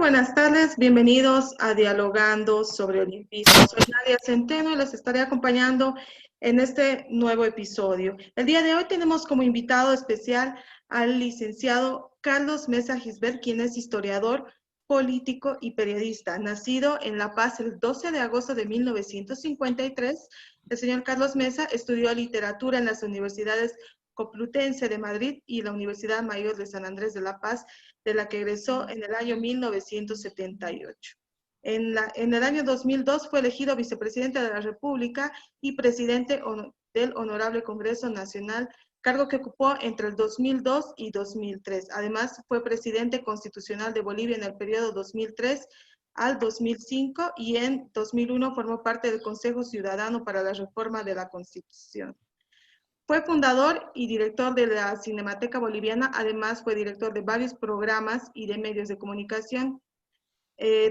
buenas tardes, bienvenidos a Dialogando sobre Olimpismo. Soy Nadia Centeno y les estaré acompañando en este nuevo episodio. El día de hoy tenemos como invitado especial al licenciado Carlos Mesa Gisbert, quien es historiador, político y periodista. Nacido en La Paz el 12 de agosto de 1953, el señor Carlos Mesa estudió literatura en las universidades Complutense de Madrid y la Universidad Mayor de San Andrés de La Paz, de la que egresó en el año 1978. En el año 2002 fue elegido vicepresidente de la República y presidente del Honorable Congreso Nacional, cargo que ocupó entre el 2002 y 2003. Además, fue presidente constitucional de Bolivia en el periodo 2003 al 2005 y en 2001 formó parte del Consejo Ciudadano para la Reforma de la Constitución. Fue fundador y director de la Cinemateca Boliviana, además fue director de varios programas y de medios de comunicación.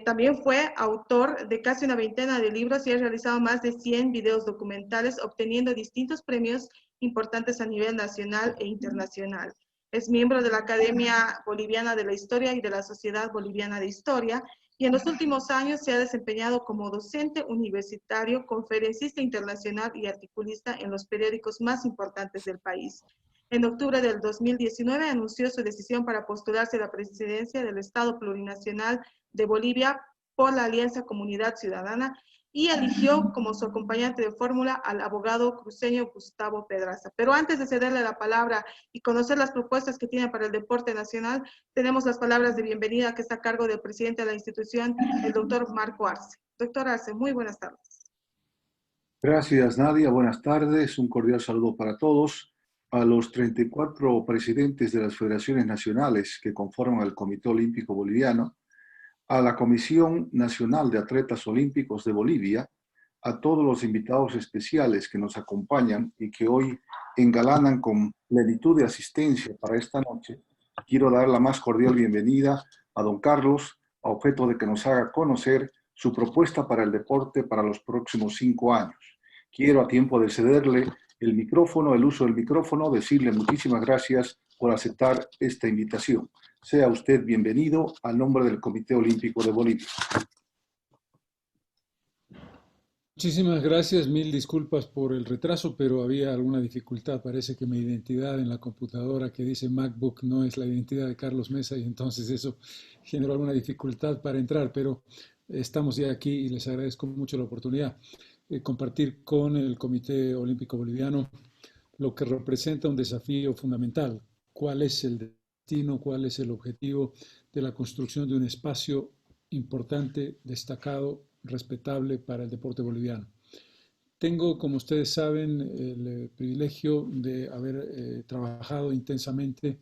También fue autor de casi una veintena de libros y ha realizado más de 100 videos documentales, obteniendo distintos premios importantes a nivel nacional e internacional. Es miembro de la Academia Boliviana de la Historia y de la Sociedad Boliviana de Historia, y en los últimos años se ha desempeñado como docente universitario, conferencista internacional y articulista en los periódicos más importantes del país. En octubre del 2019 anunció su decisión para postularse a la presidencia del Estado Plurinacional de Bolivia por la Alianza Comunidad Ciudadana y eligió como su acompañante de fórmula al abogado cruceño Gustavo Pedraza. Pero antes de cederle la palabra y conocer las propuestas que tiene para el deporte nacional, tenemos las palabras de bienvenida que está a cargo del presidente de la institución, el doctor Marco Arce. Doctor Arce, muy buenas tardes. Gracias, Nadia. Buenas tardes. Un cordial saludo para todos. A los 34 presidentes de las federaciones nacionales que conforman el Comité Olímpico Boliviano, a la Comisión Nacional de Atletas Olímpicos de Bolivia, a todos los invitados especiales que nos acompañan y que hoy engalanan con plenitud de asistencia para esta noche, quiero dar la más cordial bienvenida a don Carlos, a objeto de que nos haga conocer su propuesta para el deporte para los próximos 5 años. Quiero, a tiempo de cederle el micrófono, el uso del micrófono, decirle muchísimas gracias por aceptar esta invitación. Sea usted bienvenido al nombre del Comité Olímpico de Bolivia. Muchísimas gracias, mil disculpas por el retraso, pero había alguna dificultad. Parece que mi identidad en la computadora que dice MacBook no es la identidad de Carlos Mesa y entonces eso generó alguna dificultad para entrar, pero estamos ya aquí y les agradezco mucho la oportunidad de compartir con el Comité Olímpico Boliviano lo que representa un desafío fundamental. ¿Cuál es el destino, cuál es el objetivo de la construcción de un espacio importante, destacado, respetable para el deporte boliviano? Tengo, como ustedes saben, el privilegio de haber trabajado intensamente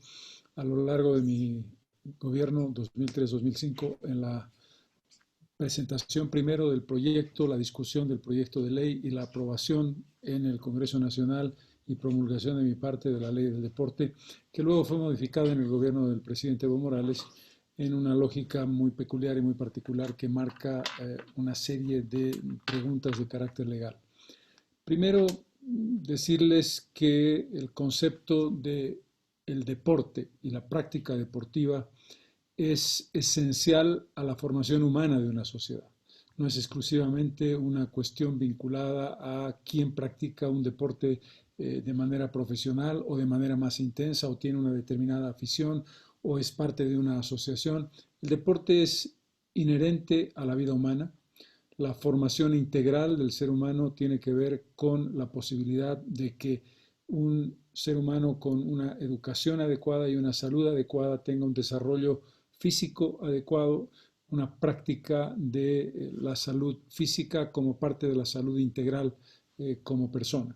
a lo largo de mi gobierno 2003-2005 en la presentación primero del proyecto, la discusión del proyecto de ley y la aprobación en el Congreso Nacional y promulgación de mi parte de la ley del deporte, que luego fue modificada en el gobierno del presidente Evo Morales en una lógica muy peculiar y muy particular que marca una serie de preguntas de carácter legal. Primero, decirles que el concepto de el deporte y la práctica deportiva es esencial a la formación humana de una sociedad. No es exclusivamente una cuestión vinculada a quién practica un deporte de manera profesional o de manera más intensa o tiene una determinada afición o es parte de una asociación. El deporte es inherente a la vida humana. La formación integral del ser humano tiene que ver con la posibilidad de que un ser humano con una educación adecuada y una salud adecuada tenga un desarrollo físico adecuado, una práctica de la salud física como parte de la salud integral como persona.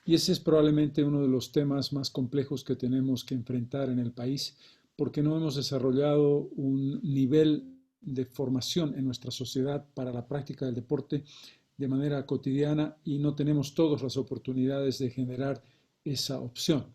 Y ese es probablemente uno de los temas más complejos que tenemos que enfrentar en el país, porque no hemos desarrollado un nivel de formación en nuestra sociedad para la práctica del deporte de manera cotidiana y no tenemos todas las oportunidades de generar esa opción.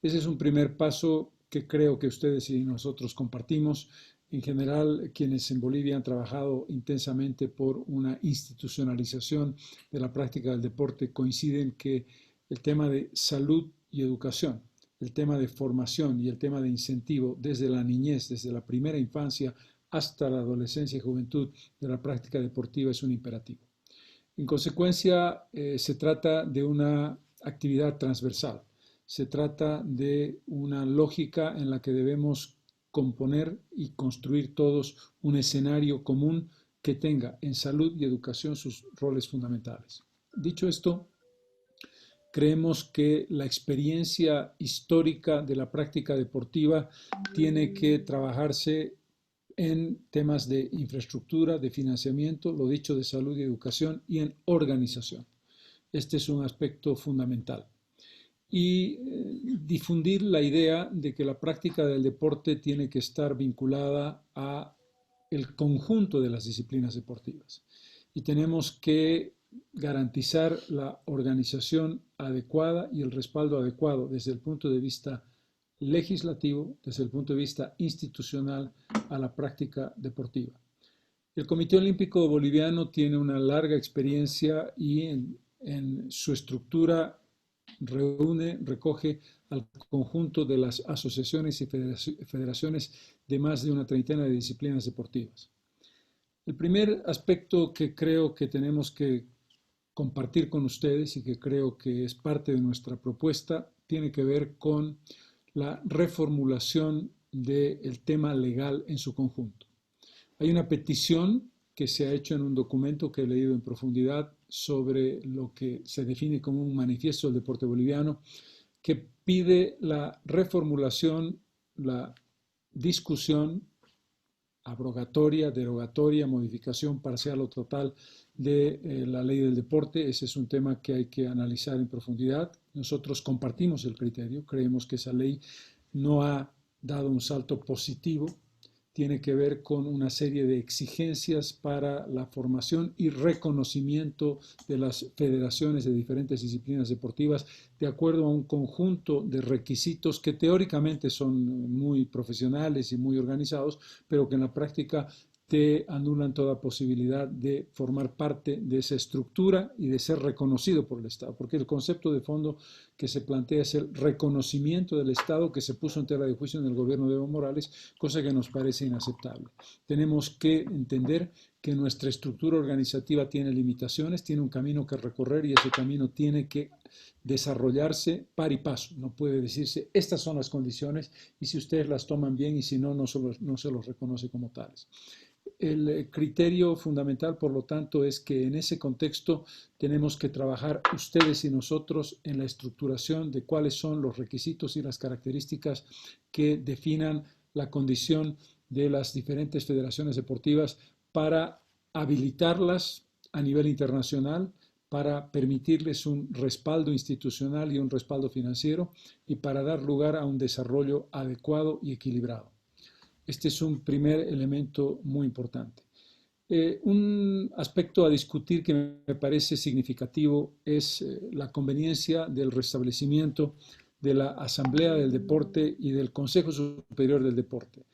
Ese es un primer paso que creo que ustedes y nosotros compartimos. En general, quienes en Bolivia han trabajado intensamente por una institucionalización de la práctica del deporte coinciden que el tema de salud y educación, el tema de formación y el tema de incentivo desde la niñez, desde la primera infancia hasta la adolescencia y juventud de la práctica deportiva es un imperativo. En consecuencia, se trata de una actividad transversal. Se trata de una lógica en la que debemos componer y construir todos un escenario común que tenga en salud y educación sus roles fundamentales. Dicho esto, creemos que la experiencia histórica de la práctica deportiva tiene que trabajarse en temas de infraestructura, de financiamiento, lo dicho, de salud y educación, y en organización. Este es un aspecto fundamental. Y difundir la idea de que la práctica del deporte tiene que estar vinculada a el conjunto de las disciplinas deportivas. Y tenemos que garantizar la organización adecuada y el respaldo adecuado desde el punto de vista legislativo, desde el punto de vista institucional, a la práctica deportiva. El Comité Olímpico Boliviano tiene una larga experiencia y en su estructura recoge al conjunto de las asociaciones y federaciones de más de una treintena de disciplinas deportivas. El primer aspecto que creo que tenemos que compartir con ustedes y que creo que es parte de nuestra propuesta tiene que ver con la reformulación del tema legal en su conjunto. Hay una petición que se ha hecho en un documento que he leído en profundidad sobre lo que se define como un manifiesto del deporte boliviano, que pide la reformulación, la discusión, abrogatoria, derogatoria, modificación parcial o total de la ley del deporte. Ese es un tema que hay que analizar en profundidad. Nosotros compartimos el criterio, creemos que esa ley no ha dado un salto positivo, tiene que ver con una serie de exigencias para la formación y reconocimiento de las federaciones de diferentes disciplinas deportivas de acuerdo a un conjunto de requisitos que teóricamente son muy profesionales y muy organizados, pero que en la práctica te anulan toda posibilidad de formar parte de esa estructura y de ser reconocido por el Estado, porque el concepto de fondo que se plantea es el reconocimiento del Estado que se puso en tela de juicio en el gobierno de Evo Morales, cosa que nos parece inaceptable. Tenemos que entender que nuestra estructura organizativa tiene limitaciones, tiene un camino que recorrer y ese camino tiene que desarrollarse par y paso. No puede decirse, estas son las condiciones y si ustedes las toman bien y si no, no se los reconoce como tales. El criterio fundamental, por lo tanto, es que en ese contexto tenemos que trabajar ustedes y nosotros en la estructuración de cuáles son los requisitos y las características que definan la condición de las diferentes federaciones deportivas para habilitarlas a nivel internacional, para permitirles un respaldo institucional y un respaldo financiero y para dar lugar a un desarrollo adecuado y equilibrado. Este es un primer elemento muy importante. Un aspecto a discutir que me parece significativo es la conveniencia del restablecimiento de la Asamblea del Deporte y del Consejo Superior del Deporte.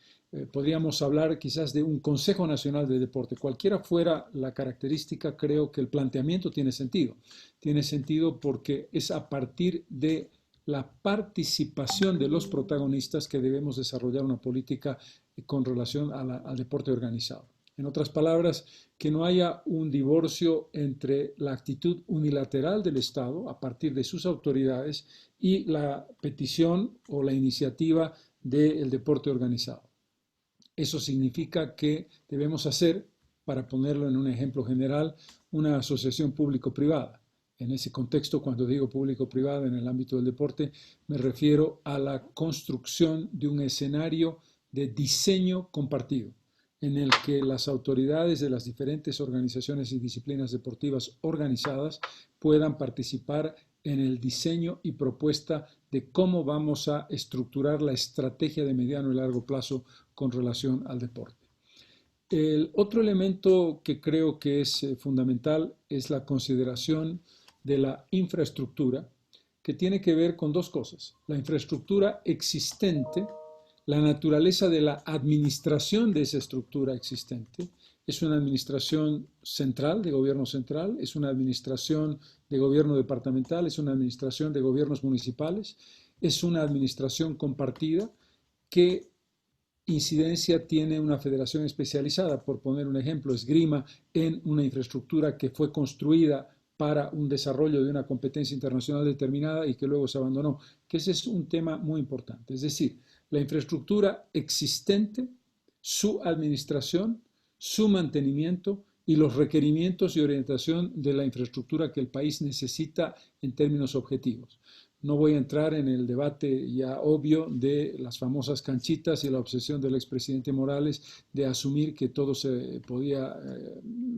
Podríamos hablar quizás de un Consejo Nacional del Deporte. Cualquiera fuera la característica, creo que el planteamiento tiene sentido. Tiene sentido porque es a partir de la participación de los protagonistas que debemos desarrollar una política con relación al deporte organizado. En otras palabras, que no haya un divorcio entre la actitud unilateral del Estado a partir de sus autoridades y la petición o la iniciativa del deporte organizado. Eso significa que debemos hacer, para ponerlo en un ejemplo general, una asociación público-privada. En ese contexto, cuando digo público-privado en el ámbito del deporte, me refiero a la construcción de un escenario de diseño compartido, en el que las autoridades de las diferentes organizaciones y disciplinas deportivas organizadas puedan participar en el diseño y propuesta de cómo vamos a estructurar la estrategia de mediano y largo plazo con relación al deporte. El otro elemento que creo que es fundamental es la consideración de la infraestructura, que tiene que ver con dos cosas: la infraestructura existente, la naturaleza de la administración de esa estructura existente. Es una administración central, de gobierno central, es una administración de gobierno departamental, es una administración de gobiernos municipales, es una administración compartida que incidencia tiene una federación especializada? Por poner un ejemplo, esgrima en una infraestructura que fue construida para un desarrollo de una competencia internacional determinada y que luego se abandonó, que ese es un tema muy importante. Es decir, la infraestructura existente, su administración, su mantenimiento y los requerimientos y orientación de la infraestructura que el país necesita en términos objetivos. No voy a entrar en el debate ya obvio de las famosas canchitas y la obsesión del expresidente Morales de asumir que todo se podía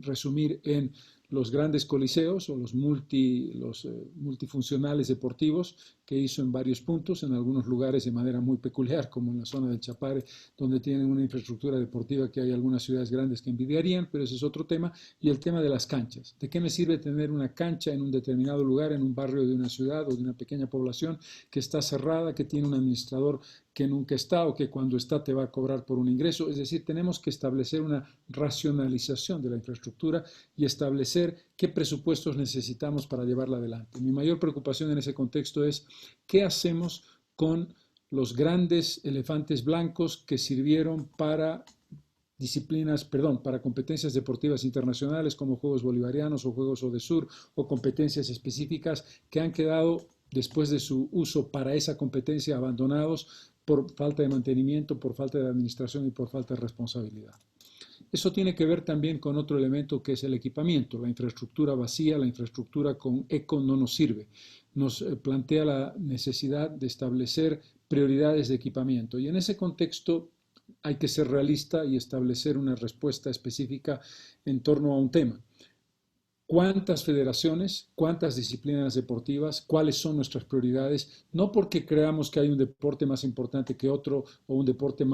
resumir en los grandes coliseos o los multifuncionales deportivos que hizo en varios puntos, en algunos lugares de manera muy peculiar, como en la zona del Chapare, donde tienen una infraestructura deportiva que hay algunas ciudades grandes que envidiarían, pero ese es otro tema. Y el tema de las canchas. ¿De qué me sirve tener una cancha en un determinado lugar, en un barrio de una ciudad o de una pequeña población que está cerrada, que tiene un administrador que nunca está o que cuando está te va a cobrar por un ingreso? Es decir, tenemos que establecer una racionalización de la infraestructura y establecer qué presupuestos necesitamos para llevarla adelante. Mi mayor preocupación en ese contexto es qué hacemos con los grandes elefantes blancos que sirvieron para para competencias deportivas internacionales como Juegos Bolivarianos o Juegos Odesur o competencias específicas que han quedado después de su uso para esa competencia abandonados por falta de mantenimiento, por falta de administración y por falta de responsabilidad. Eso tiene que ver también con otro elemento que es el equipamiento. La infraestructura vacía, la infraestructura con eco no nos sirve. Nos plantea la necesidad de establecer prioridades de equipamiento y en ese contexto hay que ser realista y establecer una respuesta específica en torno a un tema. ¿Cuántas federaciones, cuántas disciplinas deportivas, cuáles son nuestras prioridades? No porque creamos que hay un deporte más importante que otro o un deporte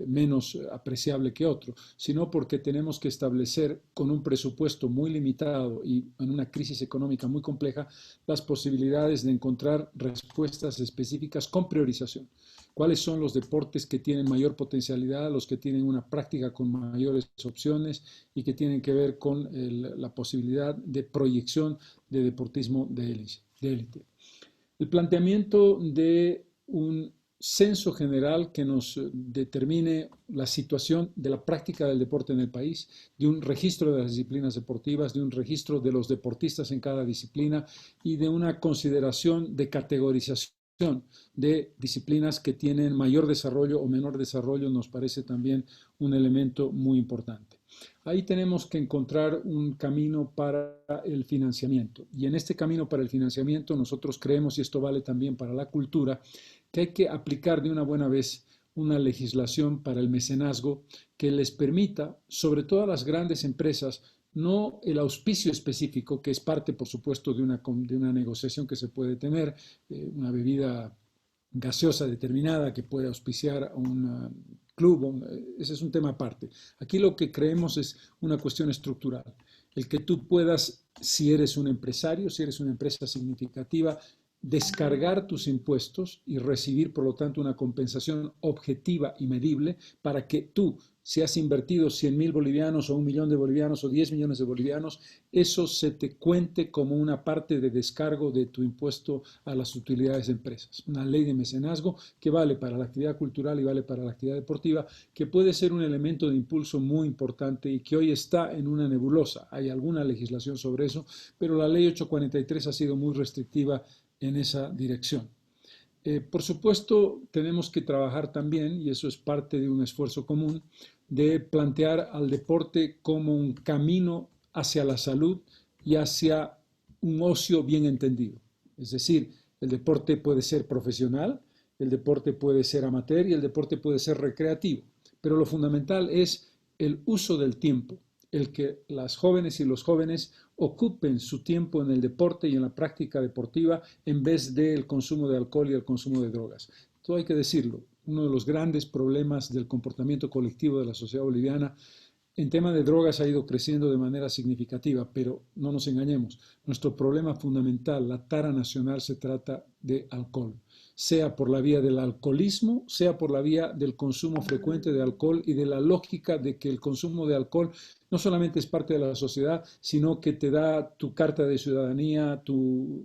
menos apreciable que otro, sino porque tenemos que establecer con un presupuesto muy limitado y en una crisis económica muy compleja las posibilidades de encontrar respuestas específicas con priorización. ¿Cuáles son los deportes que tienen mayor potencialidad, los que tienen una práctica con mayores opciones y que tienen que ver con la posibilidad de proyección de deportismo de élite? El planteamiento de un censo general que nos determine la situación de la práctica del deporte en el país, de un registro de las disciplinas deportivas, de un registro de los deportistas en cada disciplina y de una consideración de categorización de disciplinas que tienen mayor desarrollo o menor desarrollo nos parece también un elemento muy importante. Ahí tenemos que encontrar un camino para el financiamiento y en este camino para el financiamiento nosotros creemos, y esto vale también para la cultura, que hay que aplicar de una buena vez una legislación para el mecenazgo que les permita, sobre todo a las grandes empresas, no el auspicio específico, que es parte, por supuesto, de una negociación que se puede tener, una bebida gaseosa determinada que puede auspiciar a un club, ese es un tema aparte. Aquí lo que creemos es una cuestión estructural, el que tú puedas, si eres un empresario, si eres una empresa significativa, descargar tus impuestos y recibir, por lo tanto, una compensación objetiva y medible para que tú, si has invertido 100.000 bolivianos o 1 millón de bolivianos o 10 millones de bolivianos, eso se te cuente como una parte de descargo de tu impuesto a las utilidades de empresas. Una ley de mecenazgo que vale para la actividad cultural y vale para la actividad deportiva, que puede ser un elemento de impulso muy importante y que hoy está en una nebulosa. Hay alguna legislación sobre eso, pero la ley 843 ha sido muy restrictiva en esa dirección. Por supuesto, tenemos que trabajar también, y eso es parte de un esfuerzo común, de plantear al deporte como un camino hacia la salud y hacia un ocio bien entendido. Es decir, el deporte puede ser profesional, el deporte puede ser amateur y el deporte puede ser recreativo, pero lo fundamental es el uso del tiempo, el que las jóvenes y los jóvenes ocupen su tiempo en el deporte y en la práctica deportiva en vez del consumo de alcohol y el consumo de drogas. Todo hay que decirlo, uno de los grandes problemas del comportamiento colectivo de la sociedad boliviana en tema de drogas ha ido creciendo de manera significativa, pero no nos engañemos, nuestro problema fundamental, la tara nacional, se trata de alcohol, sea por la vía del alcoholismo, sea por la vía del consumo frecuente de alcohol y de la lógica de que el consumo de alcohol no solamente es parte de la sociedad, sino que te da tu carta de ciudadanía, tu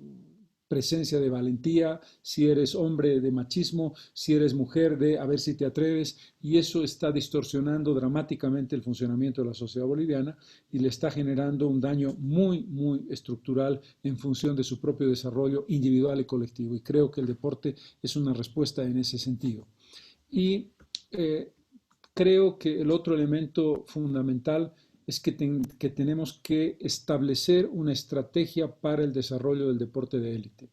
presencia de valentía, si eres hombre de machismo, si eres mujer de a ver si te atreves, y eso está distorsionando dramáticamente el funcionamiento de la sociedad boliviana y le está generando un daño muy, muy estructural en función de su propio desarrollo individual y colectivo. Y creo que el deporte es una respuesta en ese sentido. Y eh, creo que el otro elemento fundamental es que tenemos que establecer una estrategia para el desarrollo del deporte de élite.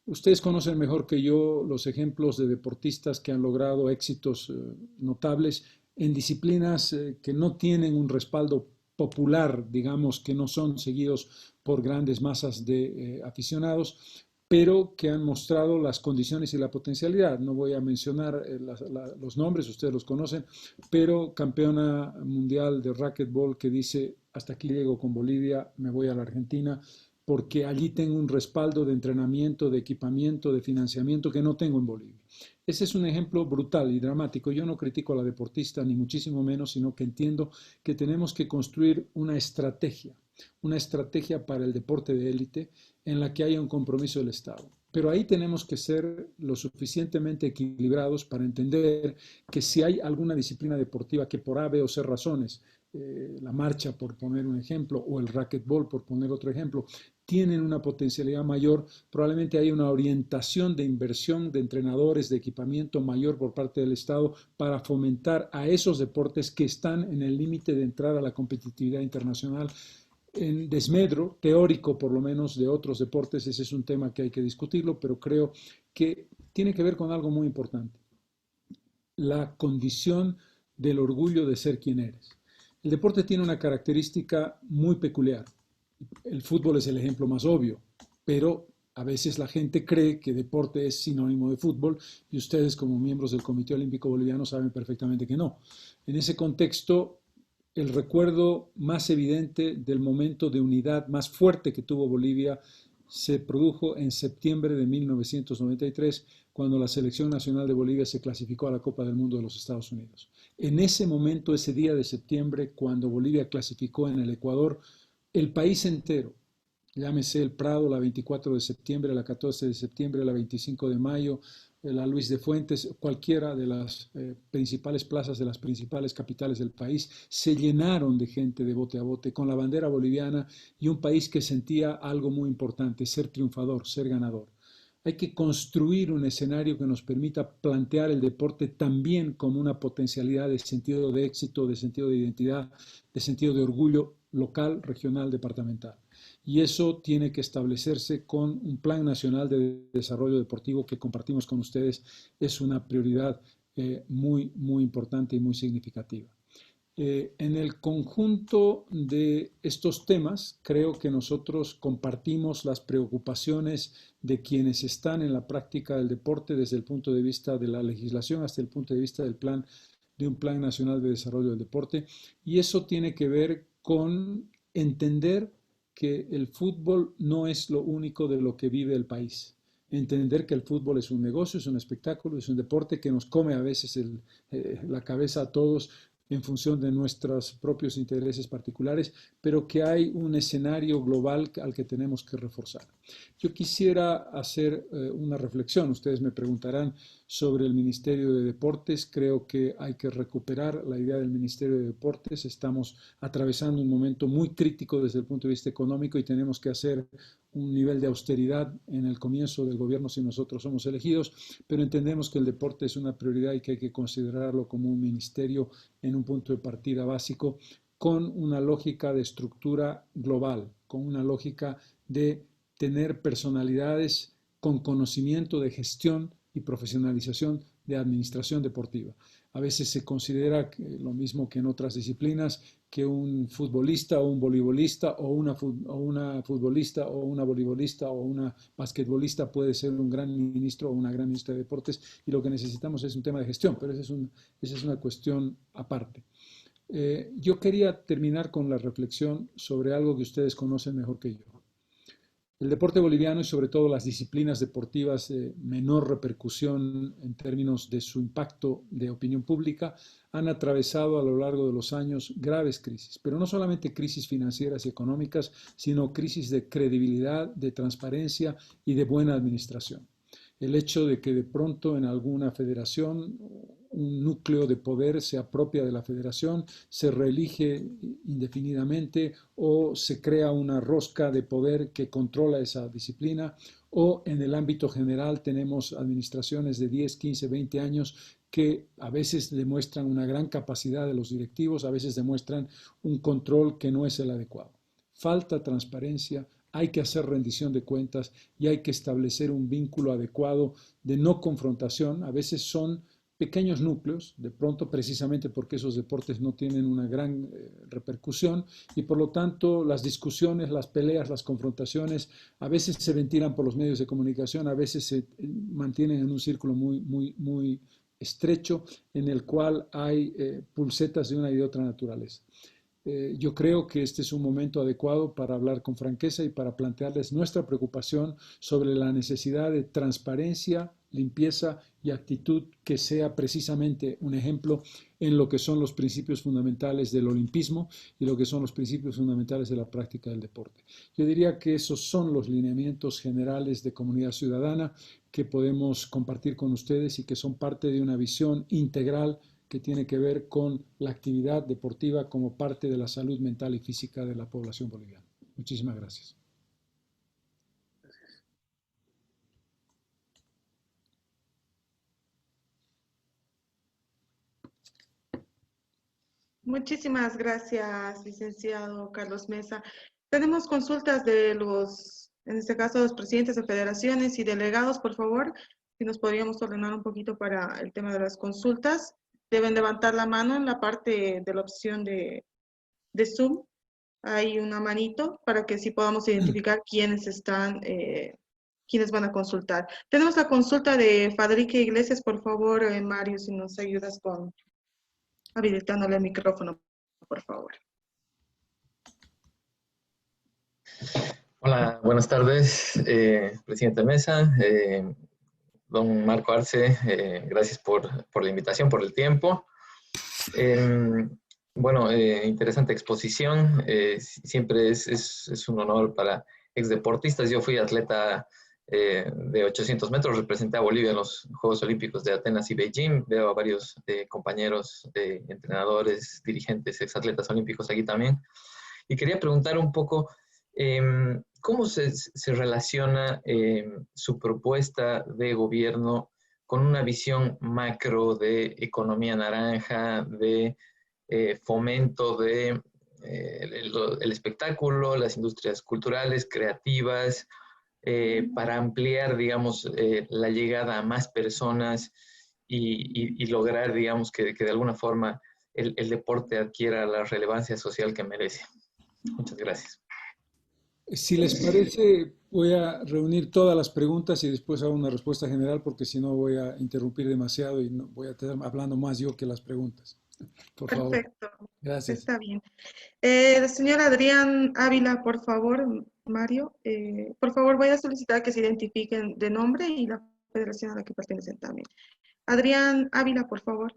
Ustedes conocen mejor que yo los ejemplos de deportistas que han logrado éxitos notables en disciplinas que no tienen un respaldo popular, digamos, que no son seguidos por grandes masas de aficionados, pero que han mostrado las condiciones y la potencialidad. No voy a mencionar los nombres, ustedes los conocen, pero campeona mundial de racquetball que dice, hasta aquí llego con Bolivia, me voy a la Argentina, porque allí tengo un respaldo de entrenamiento, de equipamiento, de financiamiento que no tengo en Bolivia. Ese es un ejemplo brutal y dramático. Yo no critico a la deportista, ni muchísimo menos, sino que entiendo que tenemos que construir una estrategia para el deporte de élite en la que haya un compromiso del Estado. Pero ahí tenemos que ser lo suficientemente equilibrados para entender que si hay alguna disciplina deportiva que por A, B o C razones, la marcha por poner un ejemplo, o el racquetball por poner otro ejemplo, tienen una potencialidad mayor, probablemente hay una orientación de inversión de entrenadores, de equipamiento mayor por parte del Estado para fomentar a esos deportes que están en el límite de entrar a la competitividad internacional en desmedro teórico, por lo menos, de otros deportes. Ese es un tema que hay que discutirlo, pero creo que tiene que ver con algo muy importante, la condición del orgullo de ser quien eres. El deporte tiene una característica muy peculiar. El fútbol es el ejemplo más obvio, pero a veces la gente cree que deporte es sinónimo de fútbol y ustedes como miembros del Comité Olímpico Boliviano saben perfectamente que no. En ese contexto, el recuerdo más evidente del momento de unidad más fuerte que tuvo Bolivia se produjo en septiembre de 1993, cuando la Selección Nacional de Bolivia se clasificó a la Copa del Mundo de los Estados Unidos. En ese momento, ese día de septiembre, cuando Bolivia clasificó en el Ecuador, el país entero, llámese el Prado, la 24 de septiembre, la 14 de septiembre, la 25 de mayo, la Luis de Fuentes, cualquiera de las principales plazas de las principales capitales del país, se llenaron de gente de bote a bote con la bandera boliviana y un país que sentía algo muy importante, ser triunfador, ser ganador. Hay que construir un escenario que nos permita plantear el deporte también como una potencialidad de sentido de éxito, de sentido de identidad, de sentido de orgullo local, regional, departamental. Y eso tiene que establecerse con un plan nacional de desarrollo deportivo que compartimos con ustedes. Es una prioridad muy, muy importante y muy significativa. En el conjunto de estos temas, creo que nosotros compartimos las preocupaciones de quienes están en la práctica del deporte desde el punto de vista de la legislación hasta el punto de vista de un plan nacional de desarrollo del deporte. Y eso tiene que ver con entender que el fútbol no es lo único de lo que vive el país. Entender que el fútbol es un negocio, es un espectáculo, es un deporte que nos come a veces la cabeza a todos en función de nuestros propios intereses particulares, pero que hay un escenario global al que tenemos que reforzar. Yo quisiera hacer una reflexión. Ustedes me preguntarán sobre el Ministerio de Deportes. Creo que hay que recuperar la idea del Ministerio de Deportes. Estamos atravesando un momento muy crítico desde el punto de vista económico y tenemos que hacer un nivel de austeridad en el comienzo del gobierno si nosotros somos elegidos, pero entendemos que el deporte es una prioridad y que hay que considerarlo como un ministerio en un punto de partida básico con una lógica de estructura global, con una lógica de tener personalidades con conocimiento de gestión y profesionalización de administración deportiva. A veces se considera lo mismo que en otras disciplinas, que un futbolista o un voleibolista o una futbolista o una voleibolista o una basquetbolista puede ser un gran ministro o una gran ministra de deportes y lo que necesitamos es un tema de gestión, pero esa es una cuestión aparte. Yo quería terminar con la reflexión sobre algo que ustedes conocen mejor que yo. El deporte boliviano y sobre todo las disciplinas deportivas de menor repercusión en términos de su impacto de opinión pública han atravesado a lo largo de los años graves crisis, pero no solamente crisis financieras y económicas, sino crisis de credibilidad, de transparencia y de buena administración. El hecho de que de pronto en alguna federación un núcleo de poder se apropia de la federación, se reelige indefinidamente o se crea una rosca de poder que controla esa disciplina, o en el ámbito general tenemos administraciones de 10, 15, 20 años que a veces demuestran una gran capacidad de los directivos, a veces demuestran un control que no es el adecuado. Falta transparencia, hay que hacer rendición de cuentas y hay que establecer un vínculo adecuado de no confrontación. A veces son pequeños núcleos, de pronto precisamente porque esos deportes no tienen una gran repercusión y por lo tanto las discusiones, las peleas, las confrontaciones a veces se ventilan por los medios de comunicación, a veces se mantienen en un círculo muy estrecho en el cual hay pulsetas de una y de otra naturaleza. Yo creo que este es un momento adecuado para hablar con franqueza y para plantearles nuestra preocupación sobre la necesidad de transparencia, limpieza y actitud que sea precisamente un ejemplo en lo que son los principios fundamentales del olimpismo y lo que son los principios fundamentales de la práctica del deporte. Yo diría que esos son los lineamientos generales de comunidad ciudadana que podemos compartir con ustedes y que son parte de una visión integral que tiene que ver con la actividad deportiva como parte de la salud mental y física de la población boliviana. Muchísimas gracias. Muchísimas gracias, licenciado Carlos Mesa. Tenemos consultas de los, en este caso, los presidentes de federaciones y delegados, por favor, si nos podríamos ordenar un poquito para el tema de las consultas. Deben levantar la mano en la parte de la opción de Zoom. Hay una manito para que sí podamos identificar quiénes están, quiénes van a consultar. Tenemos la consulta de Fadrique Iglesias, por favor, Mario, si nos ayudas con habilitándole el micrófono, por favor. Hola, buenas tardes, presidente Mesa, don Marco Arce, gracias por la invitación, por el tiempo. Bueno, interesante exposición, siempre es un honor para exdeportistas. Yo fui atleta de 800 metros, representé a Bolivia en los Juegos Olímpicos de Atenas y Beijing. Veo a varios compañeros, entrenadores, dirigentes, exatletas olímpicos aquí también. Y quería preguntar un poco, ¿cómo se relaciona su propuesta de gobierno con una visión macro de economía naranja, de fomento de el espectáculo, las industrias culturales, creativas, para ampliar, digamos, la llegada a más personas y lograr, digamos, que de alguna forma el deporte adquiera la relevancia social que merece? Muchas gracias. Si les parece, voy a reunir todas las preguntas y después hago una respuesta general porque si no voy a interrumpir demasiado y no, voy a estar hablando más yo que las preguntas. Por favor. Perfecto. Gracias. Está bien. El señor Adrián Ávila, por favor, Mario, por favor voy a solicitar que se identifiquen de nombre y la federación a la que pertenecen también. Adrián Ávila, por favor.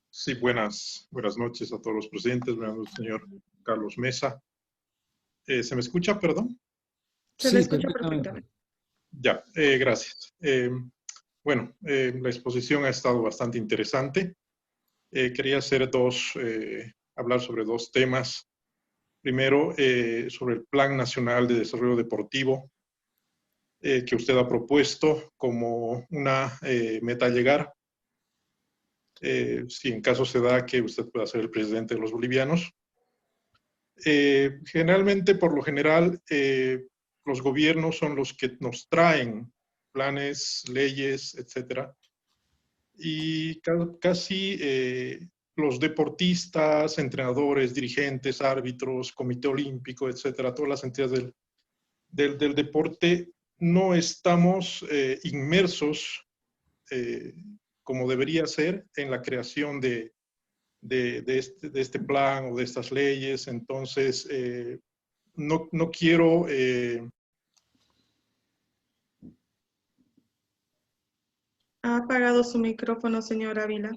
Sí, buenas noches a todos los presentes. Buenas noches, señor Carlos Mesa. ¿Se me escucha, perdón? Se le escucha perfectamente. Ya, gracias. Bueno, la exposición ha estado bastante interesante. Quería hablar sobre dos temas. Primero, sobre el Plan Nacional de Desarrollo Deportivo que usted ha propuesto como una meta a llegar. Si en caso se da que usted pueda ser el presidente de los bolivianos. Generalmente, por lo general, los gobiernos son los que nos traen planes, leyes, etcétera. Y casi los deportistas, entrenadores, dirigentes, árbitros, comité olímpico, etcétera, todas las entidades del deporte, no estamos inmersos como debería ser en la creación de este plan o de estas leyes. Entonces, no quiero... Ha apagado su micrófono, señor Ávila.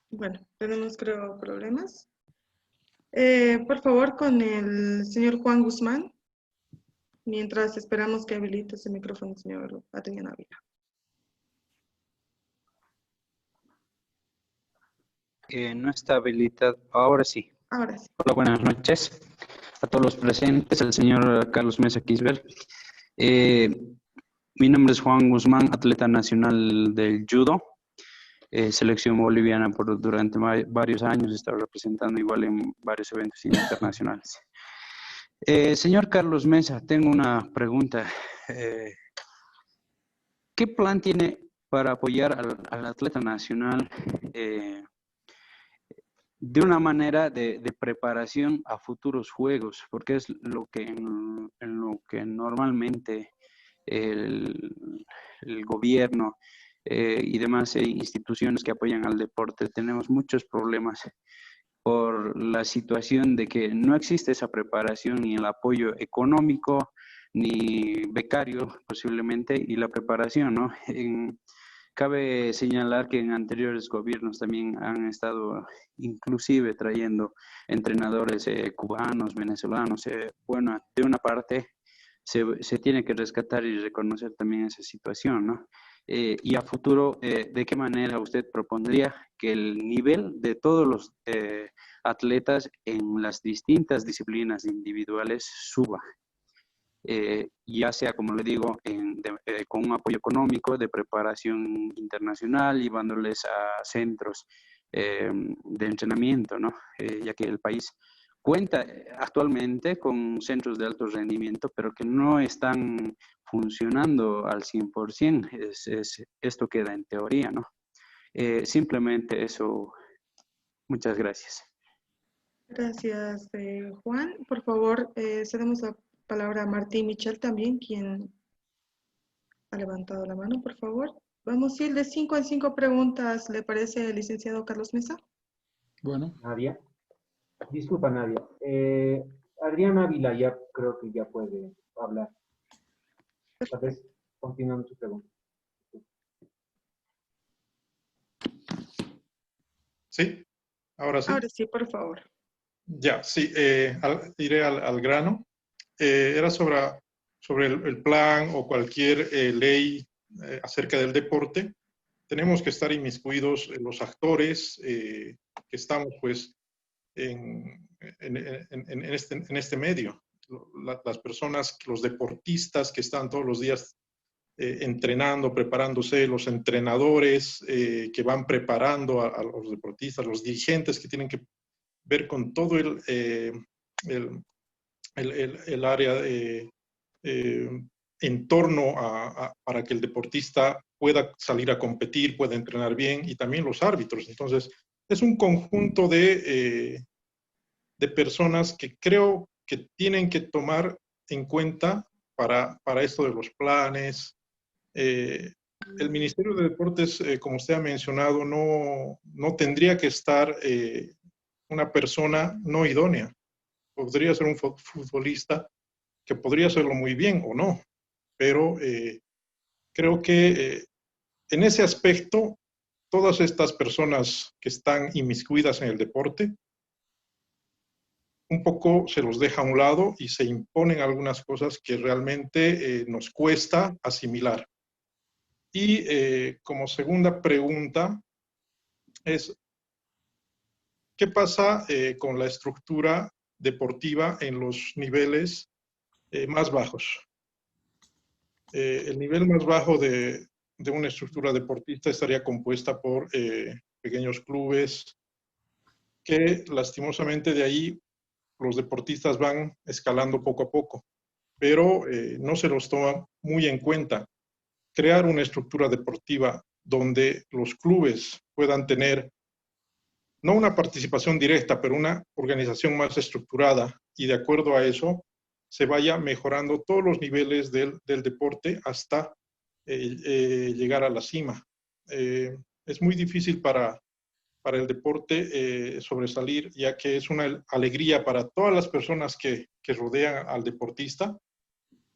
Bueno, tenemos creo problemas. Por favor, con el señor Juan Guzmán, mientras esperamos que habilite su micrófono, señor Adrián Ávila. No está habilitado. Ahora sí. Ahora sí. Hola, buenas noches a todos los presentes, al señor Carlos Mesa Quisbel. Mi nombre es Juan Guzmán, atleta nacional del judo, selección boliviana durante varios años, he estado representando igual en varios eventos internacionales. Señor Carlos Mesa, tengo una pregunta. ¿Qué plan tiene para apoyar al atleta nacional de una manera de preparación a futuros juegos? Porque es lo que en lo que normalmente el gobierno y demás instituciones que apoyan al deporte tenemos muchos problemas por la situación de que no existe esa preparación ni el apoyo económico ni becario posiblemente, y la preparación, ¿no? Cabe señalar que en anteriores gobiernos también han estado inclusive trayendo entrenadores cubanos, venezolanos. Bueno, de una parte se tiene que rescatar y reconocer también esa situación, ¿no? Y a futuro, ¿de qué manera usted propondría que el nivel de todos los atletas en las distintas disciplinas individuales suba? Ya sea, como le digo, con un apoyo económico de preparación internacional, llevándoles a centros de entrenamiento, ¿no? Ya que el país cuenta actualmente con centros de alto rendimiento, pero que no están funcionando al 100%. Esto queda en teoría, ¿no? Simplemente eso. Muchas gracias. Gracias, Juan. Por favor, cedemos la palabra a Martín Michel también, quien ha levantado la mano, por favor. Vamos a ir de 5 en 5 preguntas, ¿le parece, licenciado Carlos Mesa? Bueno. Nadia. Disculpa, Nadia. Adrián Ávila ya creo que ya puede hablar. Tal vez continuando su pregunta. ¿Sí? Ahora sí. Ahora sí, por favor. Ya, sí, iré al grano. Era sobre el plan o cualquier ley acerca del deporte. Tenemos que estar inmiscuidos los actores que estamos pues en este medio. Las personas, los deportistas que están todos los días entrenando, preparándose, los entrenadores que van preparando a los deportistas, los dirigentes que tienen que ver con todo el área en torno para que el deportista pueda salir a competir, pueda entrenar bien, y también los árbitros. Entonces, es un conjunto de personas que creo que tienen que tomar en cuenta para esto de los planes. El Ministerio de Deportes, como usted ha mencionado, no tendría que estar una persona no idónea. Podría ser un futbolista que podría hacerlo muy bien o no, pero creo que en ese aspecto, todas estas personas que están inmiscuidas en el deporte, un poco se los deja a un lado y se imponen algunas cosas que realmente nos cuesta asimilar. Y como segunda pregunta es, ¿qué pasa con la estructura deportiva en los niveles más bajos? El nivel más bajo de una estructura deportista estaría compuesta por pequeños clubes que lastimosamente de ahí los deportistas van escalando poco a poco, pero no se los toma muy en cuenta. Crear una estructura deportiva donde los clubes puedan tener no una participación directa, pero una organización más estructurada, y de acuerdo a eso se vaya mejorando todos los niveles del deporte hasta llegar a la cima. Es muy difícil para para el deporte sobresalir, ya que es una alegría para todas las personas que rodean al deportista,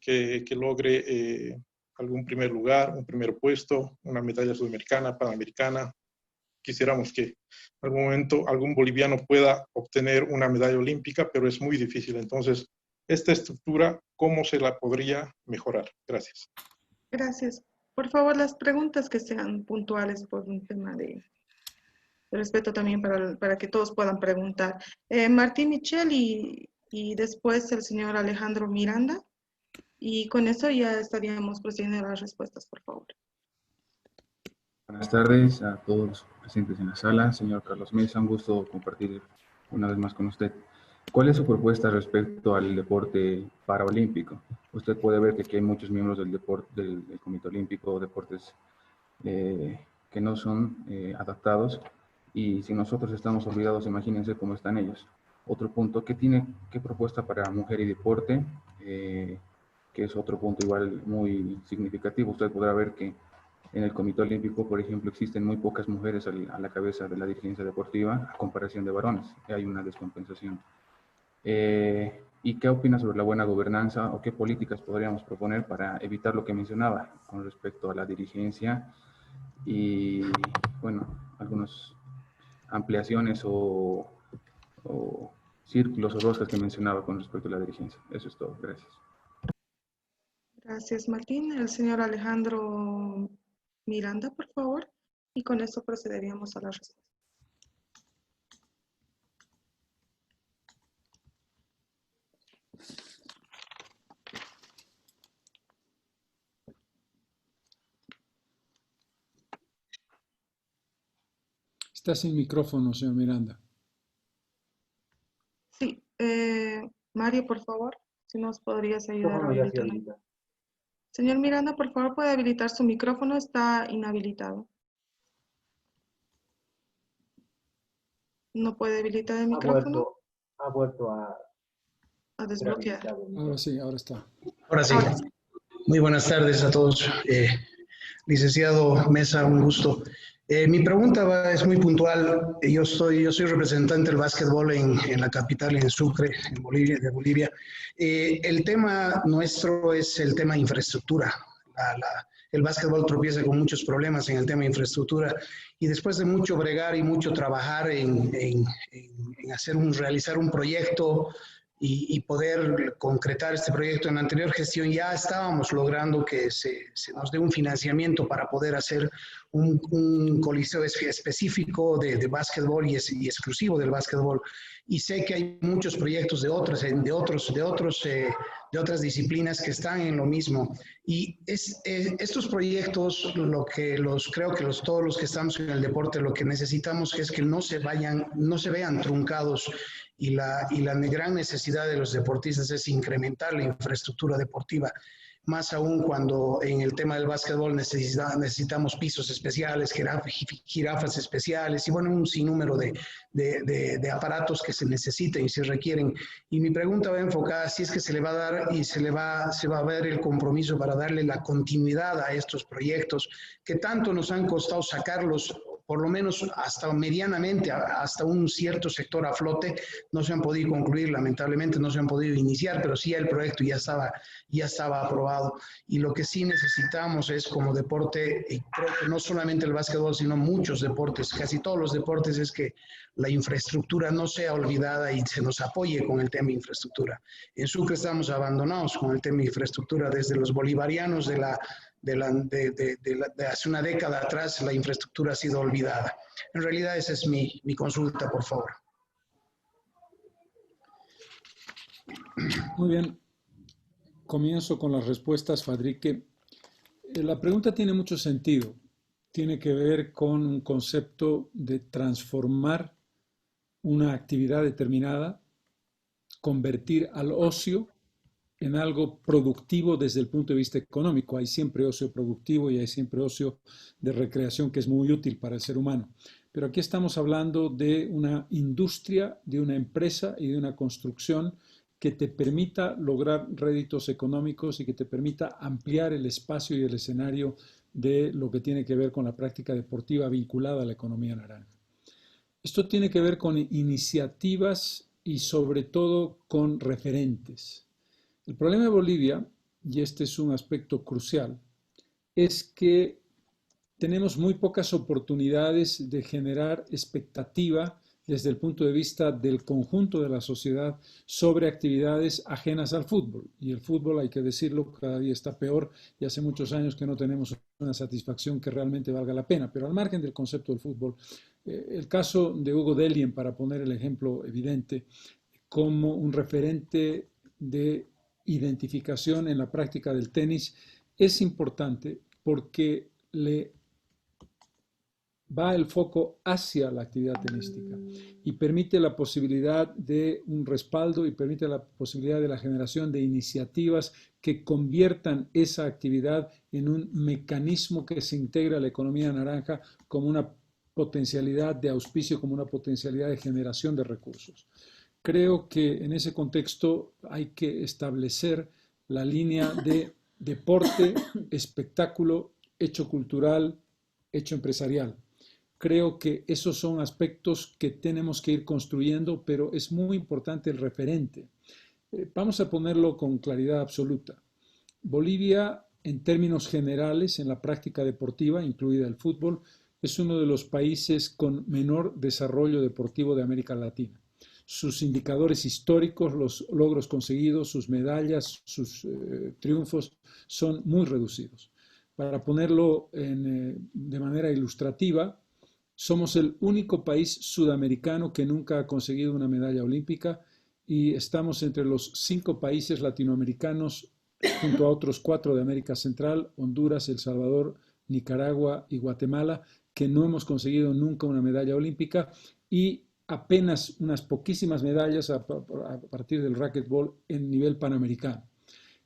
que logre algún primer lugar, un primer puesto, una medalla sudamericana, panamericana. Quisiéramos que en algún momento algún boliviano pueda obtener una medalla olímpica, pero es muy difícil. Entonces, esta estructura, ¿cómo se la podría mejorar? Gracias. Gracias. Por favor, las preguntas que sean puntuales por un tema de respeto también para que todos puedan preguntar. Martín Michel y después el señor Alejandro Miranda. Y con eso ya estaríamos procediendo a las respuestas, por favor. Buenas tardes a todos los presentes en la sala. Señor Carlos Mesa, un gusto compartir una vez más con usted. ¿Cuál es su propuesta respecto al deporte paraolímpico? Usted puede ver que aquí hay muchos miembros del Comité Olímpico, deportes que no son adaptados, y si nosotros estamos olvidados, imagínense cómo están ellos. Otro punto, ¿qué propuesta para mujer y deporte? Que es otro punto igual muy significativo. Usted podrá ver que en el Comité Olímpico, por ejemplo, existen muy pocas mujeres a la cabeza de la dirigencia deportiva a comparación de varones. Hay una descompensación. ¿Y qué opina sobre la buena gobernanza o qué políticas podríamos proponer para evitar lo que mencionaba con respecto a la dirigencia y, bueno, algunas ampliaciones o círculos o roscas que mencionaba con respecto a la dirigencia? Eso es todo. Gracias. Gracias, Martín. El señor Alejandro Miranda, por favor. Y con eso procederíamos a la respuesta. Está sin micrófono, señor Miranda. Sí. Mario, por favor, si nos podrías ayudar a Micrófono ya se habilitar. habilita. Señor Miranda, por favor, puede habilitar su micrófono. Está inhabilitado. ¿No puede habilitar el micrófono? Ha vuelto a desbloquear. Ahora sí, ahora está. Ahora sí. Ahora sí. Muy buenas tardes a todos. Licenciado Mesa, un gusto. Mi pregunta es muy puntual. Yo soy representante del básquetbol en la capital, en Sucre, en Bolivia. El tema nuestro es el tema de infraestructura. El básquetbol tropieza con muchos problemas en el tema de infraestructura, y después de mucho bregar y mucho trabajar en realizar un proyecto y poder concretar este proyecto en la anterior gestión, ya estábamos logrando que se nos dé un financiamiento para poder hacer un coliseo específico de básquetbol y exclusivo del básquetbol. Y sé que hay muchos proyectos de otras disciplinas que están en lo mismo. Y estos proyectos, creo que todos los que estamos en el deporte, lo que necesitamos es que no se vean truncados. Y la gran necesidad de los deportistas es incrementar la infraestructura deportiva, más aún cuando en el tema del básquetbol necesitamos pisos especiales, jirafas especiales y, bueno, un sinnúmero de aparatos que se necesiten y se requieren. Y mi pregunta va enfocada si es que se le va a dar y se va a ver el compromiso para darle la continuidad a estos proyectos que tanto nos han costado sacarlos, por lo menos hasta medianamente, hasta un cierto sector a flote. No se han podido concluir, lamentablemente no se han podido iniciar, pero sí el proyecto ya estaba aprobado. Y lo que sí necesitamos es, como deporte, y creo que no solamente el básquetbol, sino muchos deportes, casi todos los deportes, es que la infraestructura no sea olvidada y se nos apoye con el tema de infraestructura. En Sucre estamos abandonados con el tema de infraestructura. Desde los bolivarianos de hace una década atrás, la infraestructura ha sido olvidada. En realidad esa es mi consulta, por favor. Muy bien. Comienzo con las respuestas, Fadrique. La pregunta tiene mucho sentido. Tiene que ver con un concepto de transformar una actividad determinada, convertir al ocio en algo productivo desde el punto de vista económico. Hay siempre ocio productivo y hay siempre ocio de recreación que es muy útil para el ser humano. Pero aquí estamos hablando de una industria, de una empresa y de una construcción que te permita lograr réditos económicos y que te permita ampliar el espacio y el escenario de lo que tiene que ver con la práctica deportiva vinculada a la economía naranja. Esto tiene que ver con iniciativas y sobre todo con referentes. El problema de Bolivia, y este es un aspecto crucial, es que tenemos muy pocas oportunidades de generar expectativa desde el punto de vista del conjunto de la sociedad sobre actividades ajenas al fútbol. Y el fútbol, hay que decirlo, cada día está peor y hace muchos años que no tenemos una satisfacción que realmente valga la pena. Pero al margen del concepto del fútbol, el caso de Hugo Dellien, para poner el ejemplo evidente, como un referente de identificación en la práctica del tenis, es importante porque le va el foco hacia la actividad tenística y permite la posibilidad de un respaldo y permite la posibilidad de la generación de iniciativas que conviertan esa actividad en un mecanismo que se integra a la economía naranja como una potencialidad de auspicio, como una potencialidad de generación de recursos. Creo que en ese contexto hay que establecer la línea de deporte, espectáculo, hecho cultural, hecho empresarial. Creo que esos son aspectos que tenemos que ir construyendo, pero es muy importante el referente. Vamos a ponerlo con claridad absoluta. Bolivia, en términos generales, en la práctica deportiva, incluida el fútbol, es uno de los países con menor desarrollo deportivo de América Latina. Sus indicadores históricos, los logros conseguidos, sus medallas, sus triunfos son muy reducidos. Para ponerlo de manera ilustrativa, somos el único país sudamericano que nunca ha conseguido una medalla olímpica y estamos entre los 5 países latinoamericanos, junto a otros 4 de América Central, Honduras, El Salvador, Nicaragua y Guatemala, que no hemos conseguido nunca una medalla olímpica y apenas unas poquísimas medallas a partir del racquetball en nivel panamericano.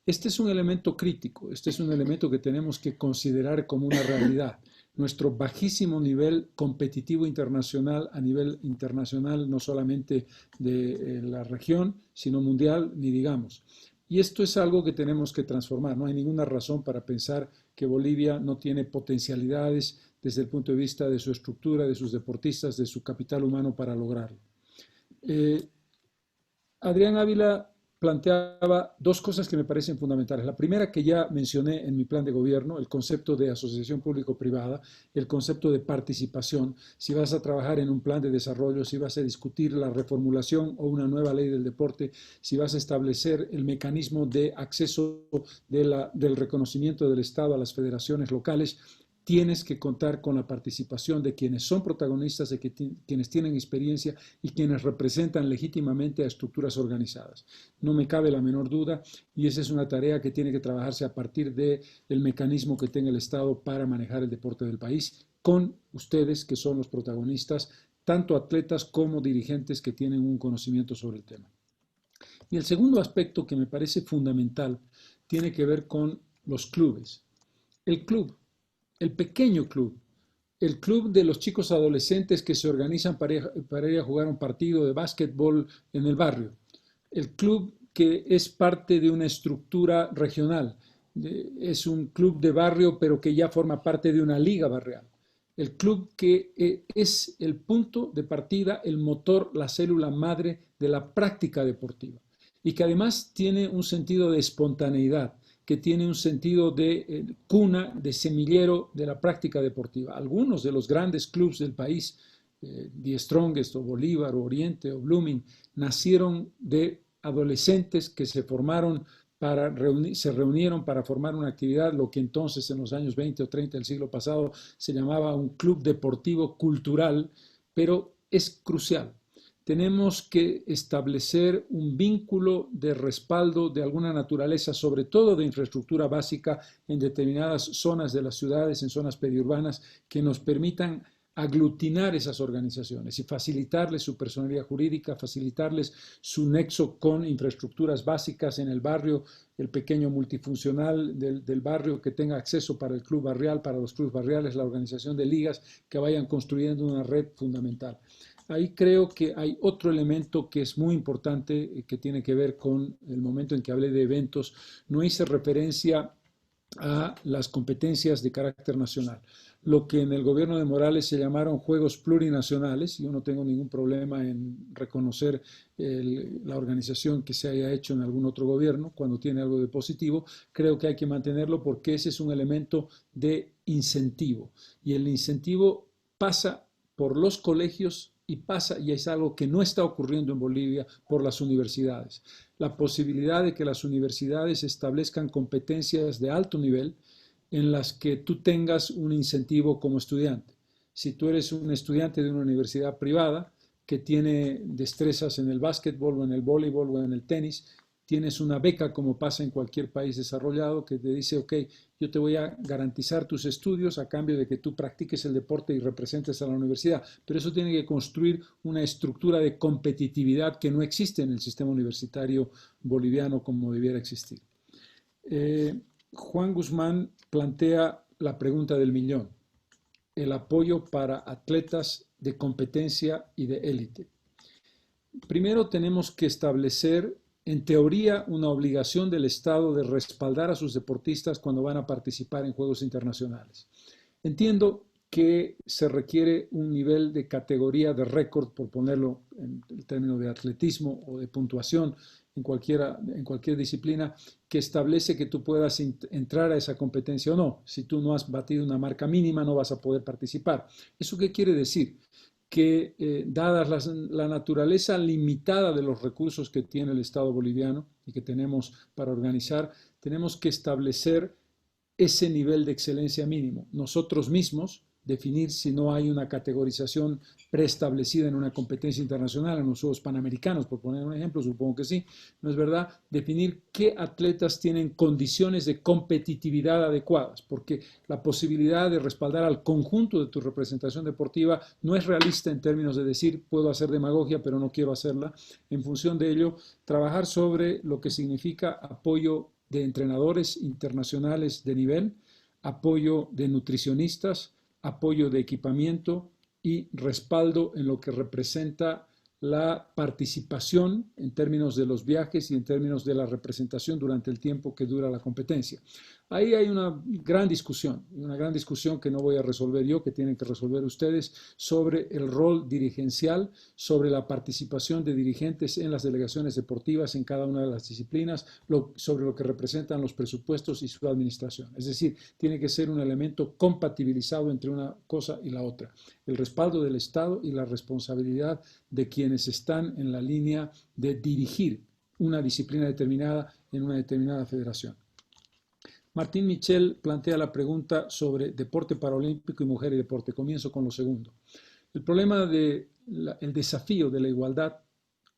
Este es un elemento crítico, este es un elemento que tenemos que considerar como una realidad. Nuestro bajísimo nivel competitivo internacional, a nivel internacional no solamente de la región, sino mundial, ni digamos. Y esto es algo que tenemos que transformar. No hay ninguna razón para pensar que Bolivia no tiene potencialidades desde el punto de vista de su estructura, de sus deportistas, de su capital humano para lograrlo. Adrián Ávila planteaba 2 cosas que me parecen fundamentales. La primera, que ya mencioné en mi plan de gobierno, el concepto de asociación público-privada, el concepto de participación. Si vas a trabajar en un plan de desarrollo, si vas a discutir la reformulación o una nueva ley del deporte, si vas a establecer el mecanismo de acceso del reconocimiento del Estado a las federaciones locales, tienes que contar con la participación de quienes son protagonistas, de quienes tienen experiencia y quienes representan legítimamente a estructuras organizadas. No me cabe la menor duda y esa es una tarea que tiene que trabajarse a partir del mecanismo que tenga el Estado para manejar el deporte del país, con ustedes que son los protagonistas, tanto atletas como dirigentes que tienen un conocimiento sobre el tema. Y el segundo aspecto que me parece fundamental tiene que ver con los clubes. El club, el pequeño club, el club de los chicos adolescentes que se organizan para ir a jugar un partido de básquetbol en el barrio, el club que es parte de una estructura regional, es un club de barrio pero que ya forma parte de una liga barrial, el club que es el punto de partida, el motor, la célula madre de la práctica deportiva y que además tiene un sentido de espontaneidad, que tiene un sentido de cuna, de semillero de la práctica deportiva. Algunos de los grandes clubes del país, The Strongest o Bolívar o Oriente o Blooming, nacieron de adolescentes que se formaron se reunieron para formar una actividad, lo que entonces en los años 20 o 30 del siglo pasado se llamaba un club deportivo cultural, pero es crucial. Tenemos que establecer un vínculo de respaldo de alguna naturaleza, sobre todo de infraestructura básica en determinadas zonas de las ciudades, en zonas periurbanas, que nos permitan aglutinar esas organizaciones y facilitarles su personalidad jurídica, facilitarles su nexo con infraestructuras básicas en el barrio, el pequeño multifuncional del barrio que tenga acceso para el club barrial, para los clubes barriales, la organización de ligas que vayan construyendo una red fundamental. Ahí creo que hay otro elemento que es muy importante, que tiene que ver con el momento en que hablé de eventos. No hice referencia a las competencias de carácter nacional. lo que en el gobierno de Morales se llamaron juegos plurinacionales. Yo no tengo ningún problema en reconocer la organización que se haya hecho en algún otro gobierno cuando tiene algo de positivo. Creo que hay que mantenerlo porque ese es un elemento de incentivo. Y el incentivo pasa por los colegios y es algo que no está ocurriendo en Bolivia por las universidades. La posibilidad de que las universidades establezcan competencias de alto nivel en las que tú tengas un incentivo como estudiante. Si tú eres un estudiante de una universidad privada que tiene destrezas en el básquetbol o en el voleibol o en el tenis, tienes una beca como pasa en cualquier país desarrollado que te dice, ok, yo te voy a garantizar tus estudios a cambio de que tú practiques el deporte y representes a la universidad. Pero eso tiene que construir una estructura de competitividad que no existe en el sistema universitario boliviano como debiera existir. Juan Guzmán plantea la pregunta del millón, el apoyo para atletas de competencia y de élite. Primero tenemos que establecer, en teoría, una obligación del Estado de respaldar a sus deportistas cuando van a participar en Juegos Internacionales. Entiendo que se requiere un nivel de categoría de récord, por ponerlo en el término de atletismo o de puntuación, en cualquier disciplina, que establece que tú puedas entrar a esa competencia o no. Si tú no has batido una marca mínima, no vas a poder participar. ¿Eso qué quiere decir? Que dadas la naturaleza limitada de los recursos que tiene el Estado boliviano y que tenemos para organizar, tenemos que establecer ese nivel de excelencia mínimo. Nosotros mismos definir si no hay una categorización preestablecida en una competencia internacional, en los Juegos Panamericanos, por poner un ejemplo, supongo que sí, ¿no es verdad? Definir qué atletas tienen condiciones de competitividad adecuadas, porque la posibilidad de respaldar al conjunto de tu representación deportiva no es realista en términos de decir, puedo hacer demagogia, pero no quiero hacerla. En función de ello, trabajar sobre lo que significa apoyo de entrenadores internacionales de nivel, apoyo de nutricionistas, apoyo de equipamiento y respaldo en lo que representa la participación en términos de los viajes y en términos de la representación durante el tiempo que dura la competencia. Ahí hay una gran discusión que no voy a resolver yo, que tienen que resolver ustedes, sobre el rol dirigencial, sobre la participación de dirigentes en las delegaciones deportivas en cada una de las disciplinas, sobre lo que representan los presupuestos y su administración. Es decir, tiene que ser un elemento compatibilizado entre una cosa y la otra. El respaldo del Estado y la responsabilidad de quienes están en la línea de dirigir una disciplina determinada en una determinada federación. Martín Michel plantea la pregunta sobre deporte paralímpico y mujer y deporte. Comienzo con lo segundo. El problema el desafío de la igualdad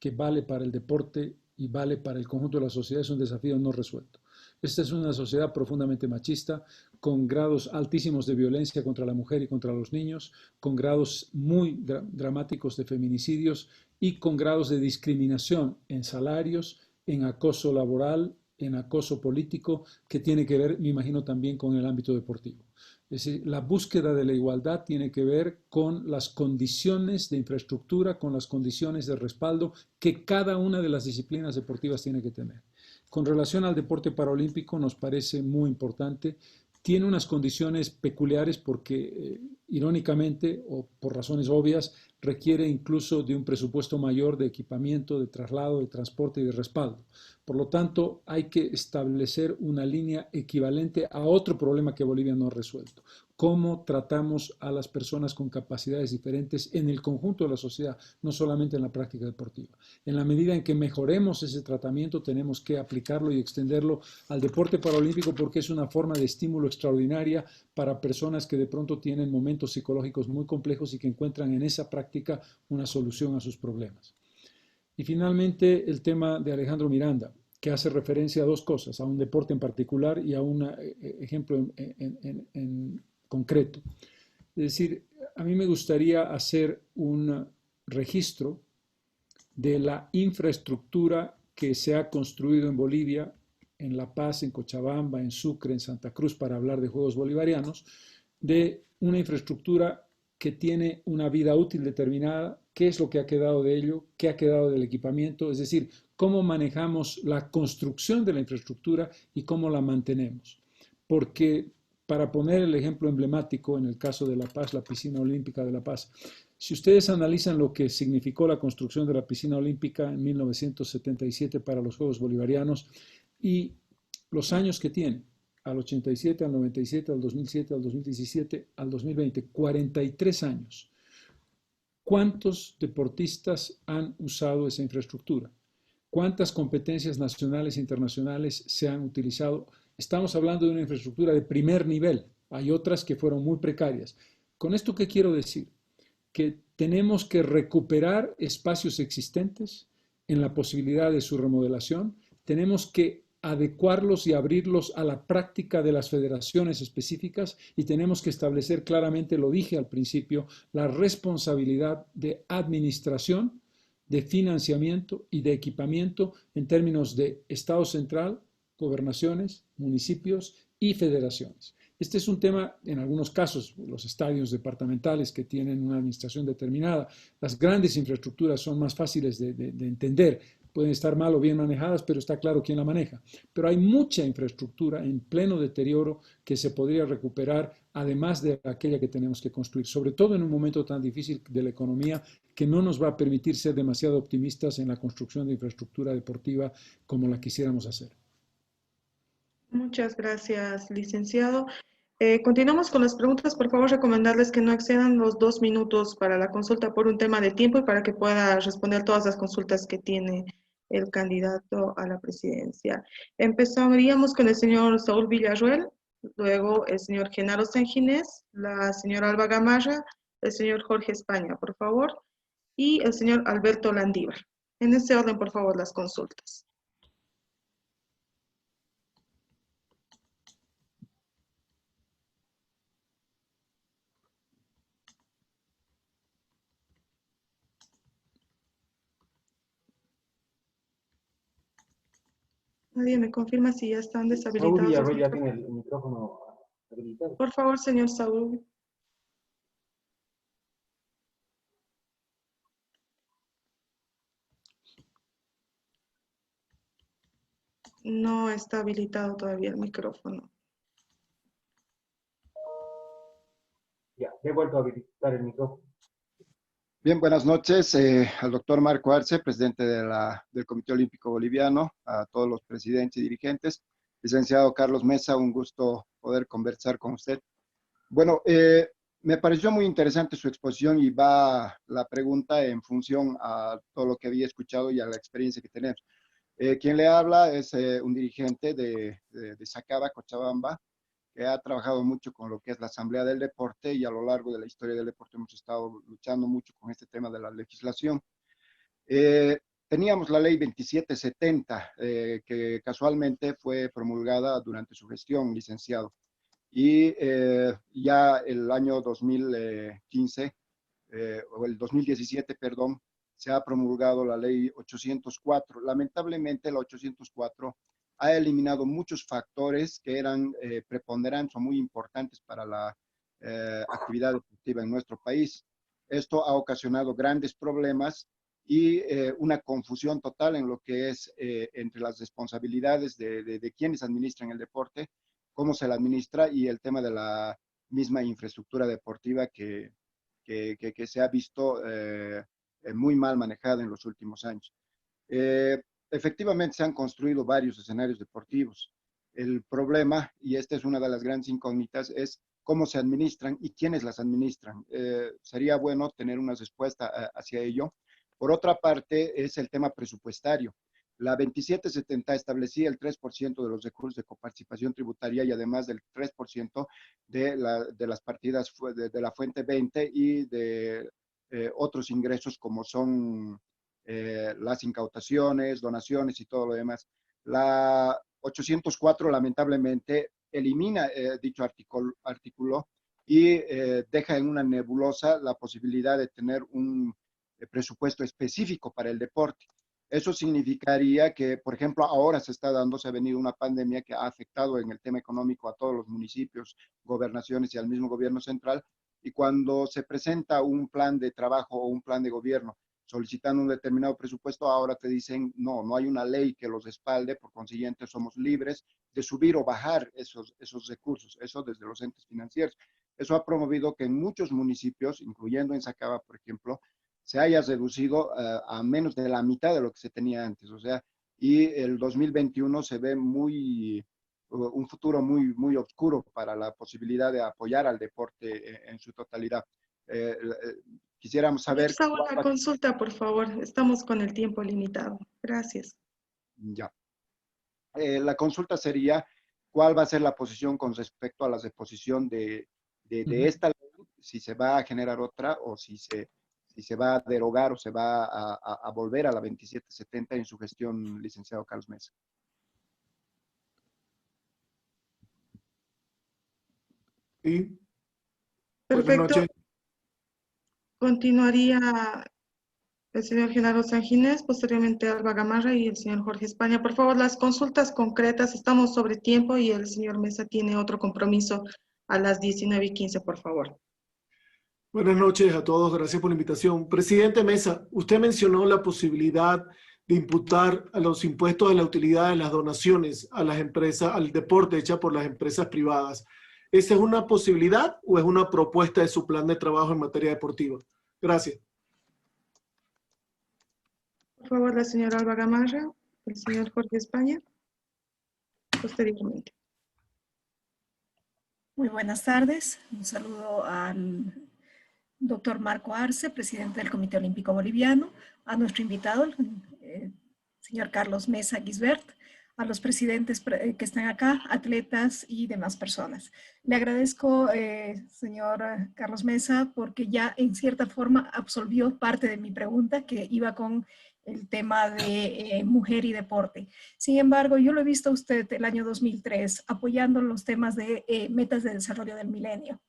que vale para el deporte y vale para el conjunto de la sociedad es un desafío no resuelto. Esta es una sociedad profundamente machista, con grados altísimos de violencia contra la mujer y contra los niños, con grados muy dramáticos de feminicidios y con grados de discriminación en salarios, en acoso laboral, en acoso político, que tiene que ver, me imagino, también con el ámbito deportivo. Es decir, la búsqueda de la igualdad tiene que ver con las condiciones de infraestructura, con las condiciones de respaldo que cada una de las disciplinas deportivas tiene que tener. Con relación al deporte paralímpico, nos parece muy importante. Tiene unas condiciones peculiares porque, irónicamente, o por razones obvias, requiere incluso de un presupuesto mayor de equipamiento, de traslado, de transporte y de respaldo. Por lo tanto, hay que establecer una línea equivalente a otro problema que Bolivia no ha resuelto. Cómo tratamos a las personas con capacidades diferentes en el conjunto de la sociedad, no solamente en la práctica deportiva. En la medida en que mejoremos ese tratamiento, tenemos que aplicarlo y extenderlo al deporte paralímpico porque es una forma de estímulo extraordinaria para personas que de pronto tienen momentos psicológicos muy complejos y que encuentran en esa práctica una solución a sus problemas. Y finalmente el tema de Alejandro Miranda, que hace referencia a dos cosas, a un deporte en particular y a un ejemplo en concreto. Es decir, a mí me gustaría hacer un registro de la infraestructura que se ha construido en Bolivia, en La Paz, en Cochabamba, en Sucre, en Santa Cruz, para hablar de Juegos Bolivarianos, de una infraestructura que tiene una vida útil determinada, qué es lo que ha quedado de ello, qué ha quedado del equipamiento, es decir, cómo manejamos la construcción de la infraestructura y cómo la mantenemos. Porque Para poner el ejemplo emblemático, en el caso de La Paz, la piscina olímpica de La Paz, si ustedes analizan lo que significó la construcción de la piscina olímpica en 1977 para los Juegos Bolivarianos y los años que tiene, al 87, al 97, al 2007, al 2017, al 2020, 43 años. ¿Cuántos deportistas han usado esa infraestructura? ¿Cuántas competencias nacionales e internacionales se han utilizado? Estamos hablando de una infraestructura de primer nivel. Hay otras que fueron muy precarias. ¿Con esto qué quiero decir? Que tenemos que recuperar espacios existentes en la posibilidad de su remodelación. Tenemos que adecuarlos y abrirlos a la práctica de las federaciones específicas y tenemos que establecer claramente, lo dije al principio, la responsabilidad de administración, de financiamiento y de equipamiento en términos de Estado central, gobernaciones, municipios y federaciones. Este es un tema, en algunos casos, los estadios departamentales que tienen una administración determinada, las grandes infraestructuras son más fáciles de entender, pueden estar mal o bien manejadas, pero está claro quién la maneja. Pero hay mucha infraestructura en pleno deterioro que se podría recuperar, además de aquella que tenemos que construir, sobre todo en un momento tan difícil de la economía que no nos va a permitir ser demasiado optimistas en la construcción de infraestructura deportiva como la quisiéramos hacer. Muchas gracias, licenciado. Continuamos con las preguntas. Por favor, recomendarles que no excedan los 2 minutos para la consulta por un tema de tiempo y para que pueda responder todas las consultas que tiene el candidato a la presidencia. Empezaríamos con el señor Saúl Villarruel, luego el señor Genaro Sanginés, la señora Alba Gamarra, el señor Jorge España, por favor, y el señor Alberto Landívar. En ese orden, por favor, las consultas. Nadie me confirma si ya están Saúl deshabilitados los Villarroel ya micrófonos. tiene el micrófono habilitado. Por favor, señor Saúl. No está habilitado todavía el micrófono. Ya, he vuelto a habilitar el micrófono. Bien, buenas noches al doctor Marco Arce, presidente del Comité Olímpico Boliviano, a todos los presidentes y dirigentes. Licenciado Carlos Mesa, un gusto poder conversar con usted. Bueno, me pareció muy interesante su exposición y va la pregunta en función a todo lo que había escuchado y a la experiencia que tenemos. Quien le habla es un dirigente de Sacaba, Cochabamba, que ha trabajado mucho con lo que es la Asamblea del Deporte y a lo largo de la historia del deporte hemos estado luchando mucho con este tema de la legislación. Teníamos la ley 2770, que casualmente fue promulgada durante su gestión, licenciado. Y ya el año 2015, o el 2017, perdón, se ha promulgado la ley 804. Lamentablemente, la 804 ha eliminado muchos factores que eran preponderantes o muy importantes para la actividad deportiva en nuestro país. Esto ha ocasionado grandes problemas y una confusión total en lo que es entre las responsabilidades de quienes administran el deporte, cómo se la administra y el tema de la misma infraestructura deportiva que se ha visto muy mal manejada en los últimos años. Efectivamente se han construido varios escenarios deportivos. El problema, y esta es una de las grandes incógnitas, es cómo se administran y quiénes las administran. Sería bueno tener una respuesta hacia ello. Por otra parte, es el tema presupuestario. La 2770 establecía el 3% de los recursos de coparticipación tributaria y además del 3% de las partidas de la fuente 20 y de otros ingresos como son las incautaciones, donaciones y todo lo demás. La 804 lamentablemente elimina dicho artículo y deja en una nebulosa la posibilidad de tener un presupuesto específico para el deporte. Eso significaría que, por ejemplo, ahora se ha venido una pandemia que ha afectado en el tema económico a todos los municipios, gobernaciones y al mismo gobierno central, y cuando se presenta un plan de trabajo o un plan de gobierno solicitando un determinado presupuesto, ahora te dicen, no, no hay una ley que los respalde, por consiguiente somos libres de subir o bajar esos recursos, eso desde los entes financieros. Eso ha promovido que en muchos municipios, incluyendo en Sacaba, por ejemplo, se haya reducido a menos de la mitad de lo que se tenía antes. O sea, y el 2021 se ve un futuro muy oscuro para la posibilidad de apoyar al deporte en su totalidad. Quisiéramos saber... Hago una consulta, por favor. Estamos con el tiempo limitado. Gracias. Ya. La consulta sería, ¿cuál va a ser la posición con respecto a la reposición de esta ley? Si se va a generar otra o si se va a derogar o se va a volver a la 2770 en su gestión, licenciado Carlos Mesa. Sí. Perfecto. Continuaría el señor Genaro Sanginés, posteriormente Alba Gamarra y el señor Jorge España. Por favor, las consultas concretas, estamos sobre tiempo y el señor Mesa tiene otro compromiso a las 19:15, por favor. Buenas noches a todos, gracias por la invitación. Presidente Mesa, usted mencionó la posibilidad de imputar a los impuestos de la utilidad de las donaciones a las empresas, al deporte hecha por las empresas privadas. ¿Esa es una posibilidad o es una propuesta de su plan de trabajo en materia deportiva? Gracias. Por favor, la señora Alba Gamarra, el señor Jorge España, posteriormente. Muy buenas tardes. Un saludo al doctor Marco Arce, presidente del Comité Olímpico Boliviano, a nuestro invitado, el señor Carlos Mesa Gisbert, a los presidentes que están acá, atletas y demás personas. Le agradezco, señor Carlos Mesa, porque ya en cierta forma absolvió parte de mi pregunta que iba con el tema de mujer y deporte. Sin embargo, yo lo he visto a usted el año 2003 apoyando los temas de metas de desarrollo del milenio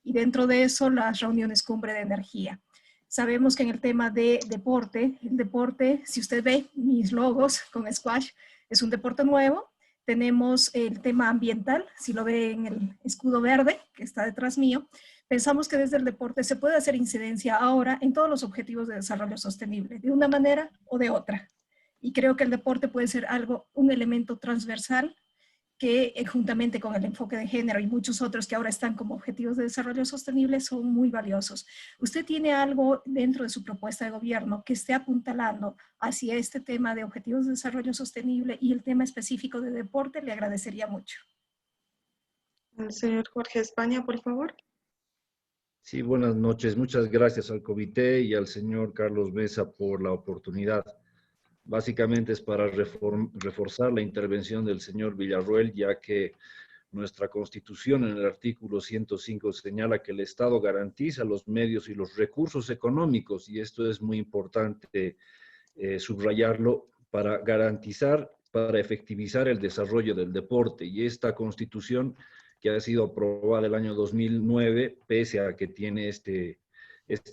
y dentro de eso las reuniones cumbre de energía. Sabemos que en el tema de deporte, el deporte, si usted ve mis logos con squash, es un deporte nuevo. Tenemos el tema ambiental, si lo ve en el escudo verde que está detrás mío. Pensamos que desde el deporte se puede hacer incidencia ahora en todos los objetivos de desarrollo sostenible, de una manera o de otra. Y creo que el deporte puede ser un elemento transversal que juntamente con el enfoque de género y muchos otros que ahora están como objetivos de desarrollo sostenible son muy valiosos. ¿Usted tiene algo dentro de su propuesta de gobierno que esté apuntalando hacia este tema de objetivos de desarrollo sostenible y el tema específico de deporte? Le agradecería mucho. El señor Jorge España, por favor. Sí, buenas noches. Muchas gracias al comité y al señor Carlos Mesa por la oportunidad. Básicamente es para reforzar la intervención del señor Villarroel, ya que nuestra Constitución en el artículo 105 señala que el Estado garantiza los medios y los recursos económicos, y esto es muy importante subrayarlo, para garantizar, para efectivizar el desarrollo del deporte. Y esta Constitución, que ha sido aprobada el año 2009, pese a que tiene este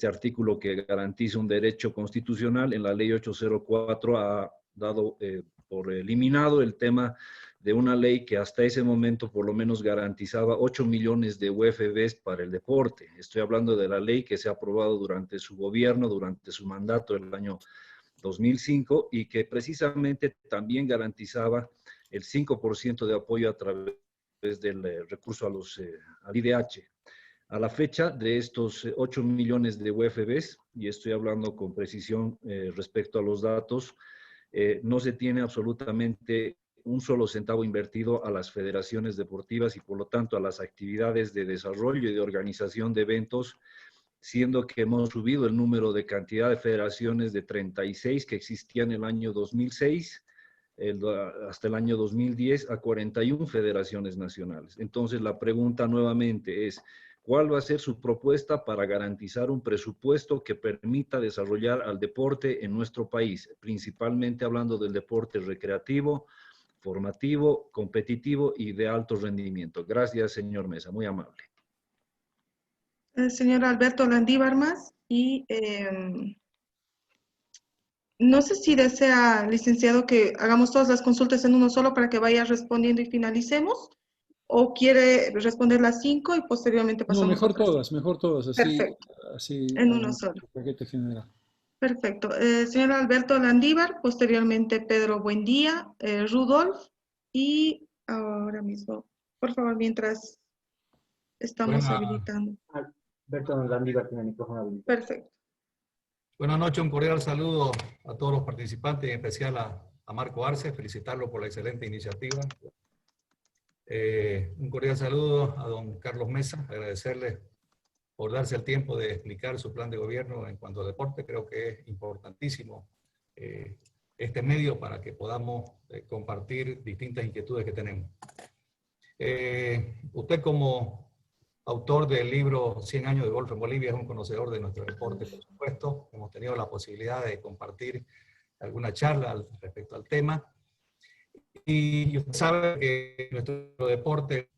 artículo que garantiza un derecho constitucional, en la ley 804 ha dado por eliminado el tema de una ley que hasta ese momento por lo menos garantizaba 8 millones de UFBs para el deporte. Estoy hablando de la ley que se ha aprobado durante su gobierno, durante su mandato el año 2005, y que precisamente también garantizaba el 5% de apoyo a través del recurso al IDH. A la fecha de estos 8 millones de UFBs, y estoy hablando con precisión respecto a los datos, no se tiene absolutamente un solo centavo invertido a las federaciones deportivas y por lo tanto a las actividades de desarrollo y de organización de eventos, siendo que hemos subido el número de cantidad de federaciones de 36 que existían en el año 2006 hasta el año 2010 a 41 federaciones nacionales. Entonces la pregunta nuevamente es, ¿cuál va a ser su propuesta para garantizar un presupuesto que permita desarrollar al deporte en nuestro país? Principalmente hablando del deporte recreativo, formativo, competitivo y de alto rendimiento. Gracias, señor Mesa. Muy amable. El señor Alberto Landívar más. Y no sé si desea, licenciado, que hagamos todas las consultas en uno solo para que vaya respondiendo y finalicemos. ¿O quiere responder las 5 y posteriormente pasamos? No, mejor todas, así. Perfecto. Así en uno solo. paquete general. Perfecto. Señor Alberto Landívar, posteriormente Pedro Buendía, Rudolf, y ahora mismo, por favor, mientras estamos habilitando. Alberto Landívar tiene el micrófono habilitado. Perfecto. Buenas noches, un cordial saludo a todos los participantes, en especial a Marco Arce, felicitarlo por la excelente iniciativa. Un cordial saludo a don Carlos Mesa, agradecerle por darse el tiempo de explicar su plan de gobierno en cuanto a deporte. Creo que es importantísimo este medio para que podamos compartir distintas inquietudes que tenemos. Usted como autor del libro 100 años de golf en Bolivia es un conocedor de nuestro deporte, por supuesto. Hemos tenido la posibilidad de compartir alguna charla respecto al tema. Y usted sabe que nuestro deporte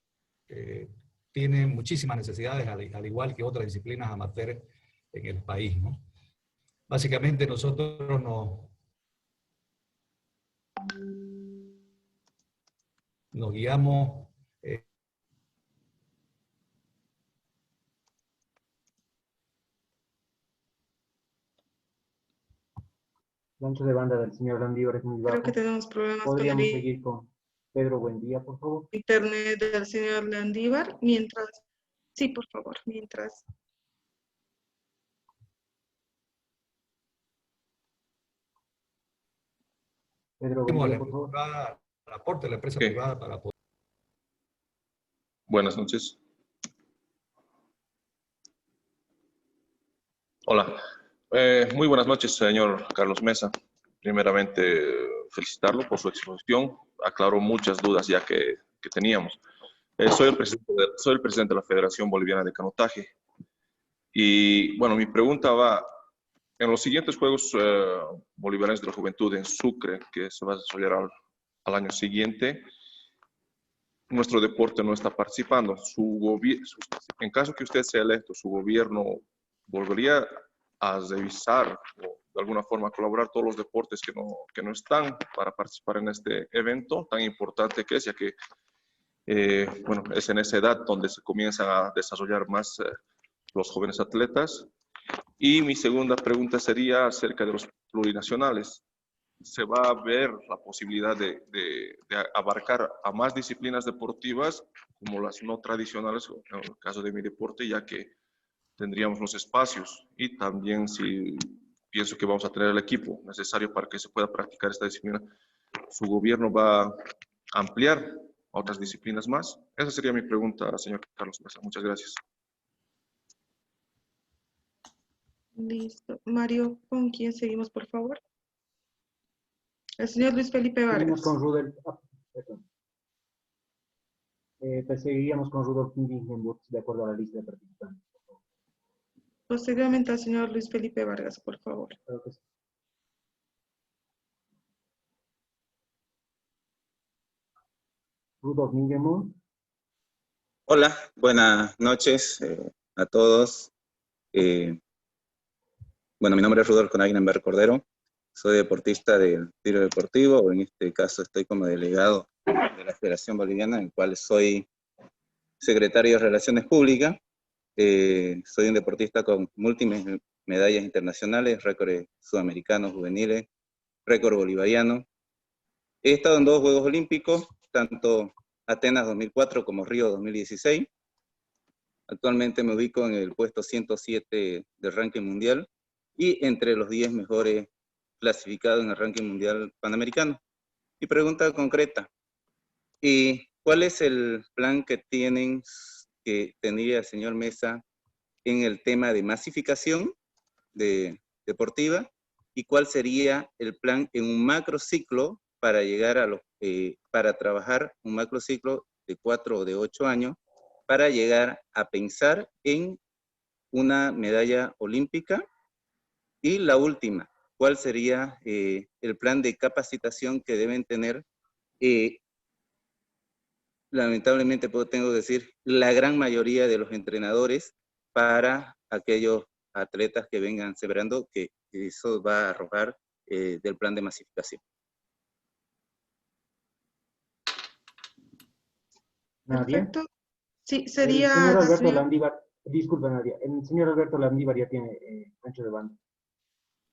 tiene muchísimas necesidades, al igual que otras disciplinas amateur en el país, ¿no? Básicamente nosotros nos guiamos El ancho de banda del señor Landívar es muy bajo. Creo que tenemos problemas con ¿Podríamos el seguir con Pedro Buendía, por favor? internet del señor Landívar, mientras... Sí, por favor, mientras... Pedro Buendía, por favor. el aporte de la empresa privada para poder... Buenas noches. Hola. Muy buenas noches, señor Carlos Mesa. Primeramente, felicitarlo por su exposición. Aclaró muchas dudas ya que teníamos. Soy el presidente de la Federación Boliviana de Canotaje. Y bueno, mi pregunta va, en los siguientes Juegos Bolivarianos de la Juventud en Sucre, que se va a desarrollar al año siguiente, nuestro deporte no está participando. En caso que usted sea electo, ¿su gobierno volvería a revisar o de alguna forma colaborar todos los deportes que no están para participar en este evento tan importante que es, ya que bueno, es en esa edad donde se comienzan a desarrollar más los jóvenes atletas? Y mi segunda pregunta sería acerca de los plurinacionales. ¿Se va a ver la posibilidad de abarcar a más disciplinas deportivas como las no tradicionales, en el caso de mi deporte, ya que tendríamos los espacios? Y también si pienso que vamos a tener el equipo necesario para que se pueda practicar esta disciplina, ¿su gobierno va a ampliar a otras disciplinas más? Esa sería mi pregunta, señor Carlos Mesa. Muchas gracias. Listo. Mario, ¿con quién seguimos, por favor? El señor Luis Felipe Vargas. Seguimos con Rudolf. Seguiríamos con Rudolf Wingenburg, de acuerdo a la lista de participantes. Posteriormente al señor Luis Felipe Vargas, por favor. Creo que sí. Rudolf Wingenburg. Hola, buenas noches a todos. Bueno, mi nombre es Rudolf Conagnenberg Cordero. Soy deportista del tiro deportivo, o en este caso estoy como delegado de la Federación Boliviana, en el cual soy secretario de Relaciones Públicas. Soy un deportista con múltiples medallas internacionales, récords sudamericanos, juveniles, récord bolivariano. He estado en 2 Juegos Olímpicos, tanto Atenas 2004 como Río 2016. Actualmente me ubico en el puesto 107 del ranking mundial y entre los 10 mejores clasificados en el ranking mundial panamericano. Y pregunta concreta, ¿cuál es el plan que tendría el señor Mesa en el tema de masificación deportiva? ¿Y cuál sería el plan en un macrociclo para llegar a para trabajar un macrociclo de 4 o de 8 años para llegar a pensar en una medalla olímpica? Y la última, ¿cuál sería el plan de capacitación que deben tener? Lamentablemente tengo que decir, la gran mayoría de los entrenadores para aquellos atletas que vengan celebrando, que eso va a arrojar del plan de masificación. Perfecto. Sí, sería... El señor Alberto Landívar, disculpa Nadia, el señor Alberto Landívar ya tiene ancho de banda.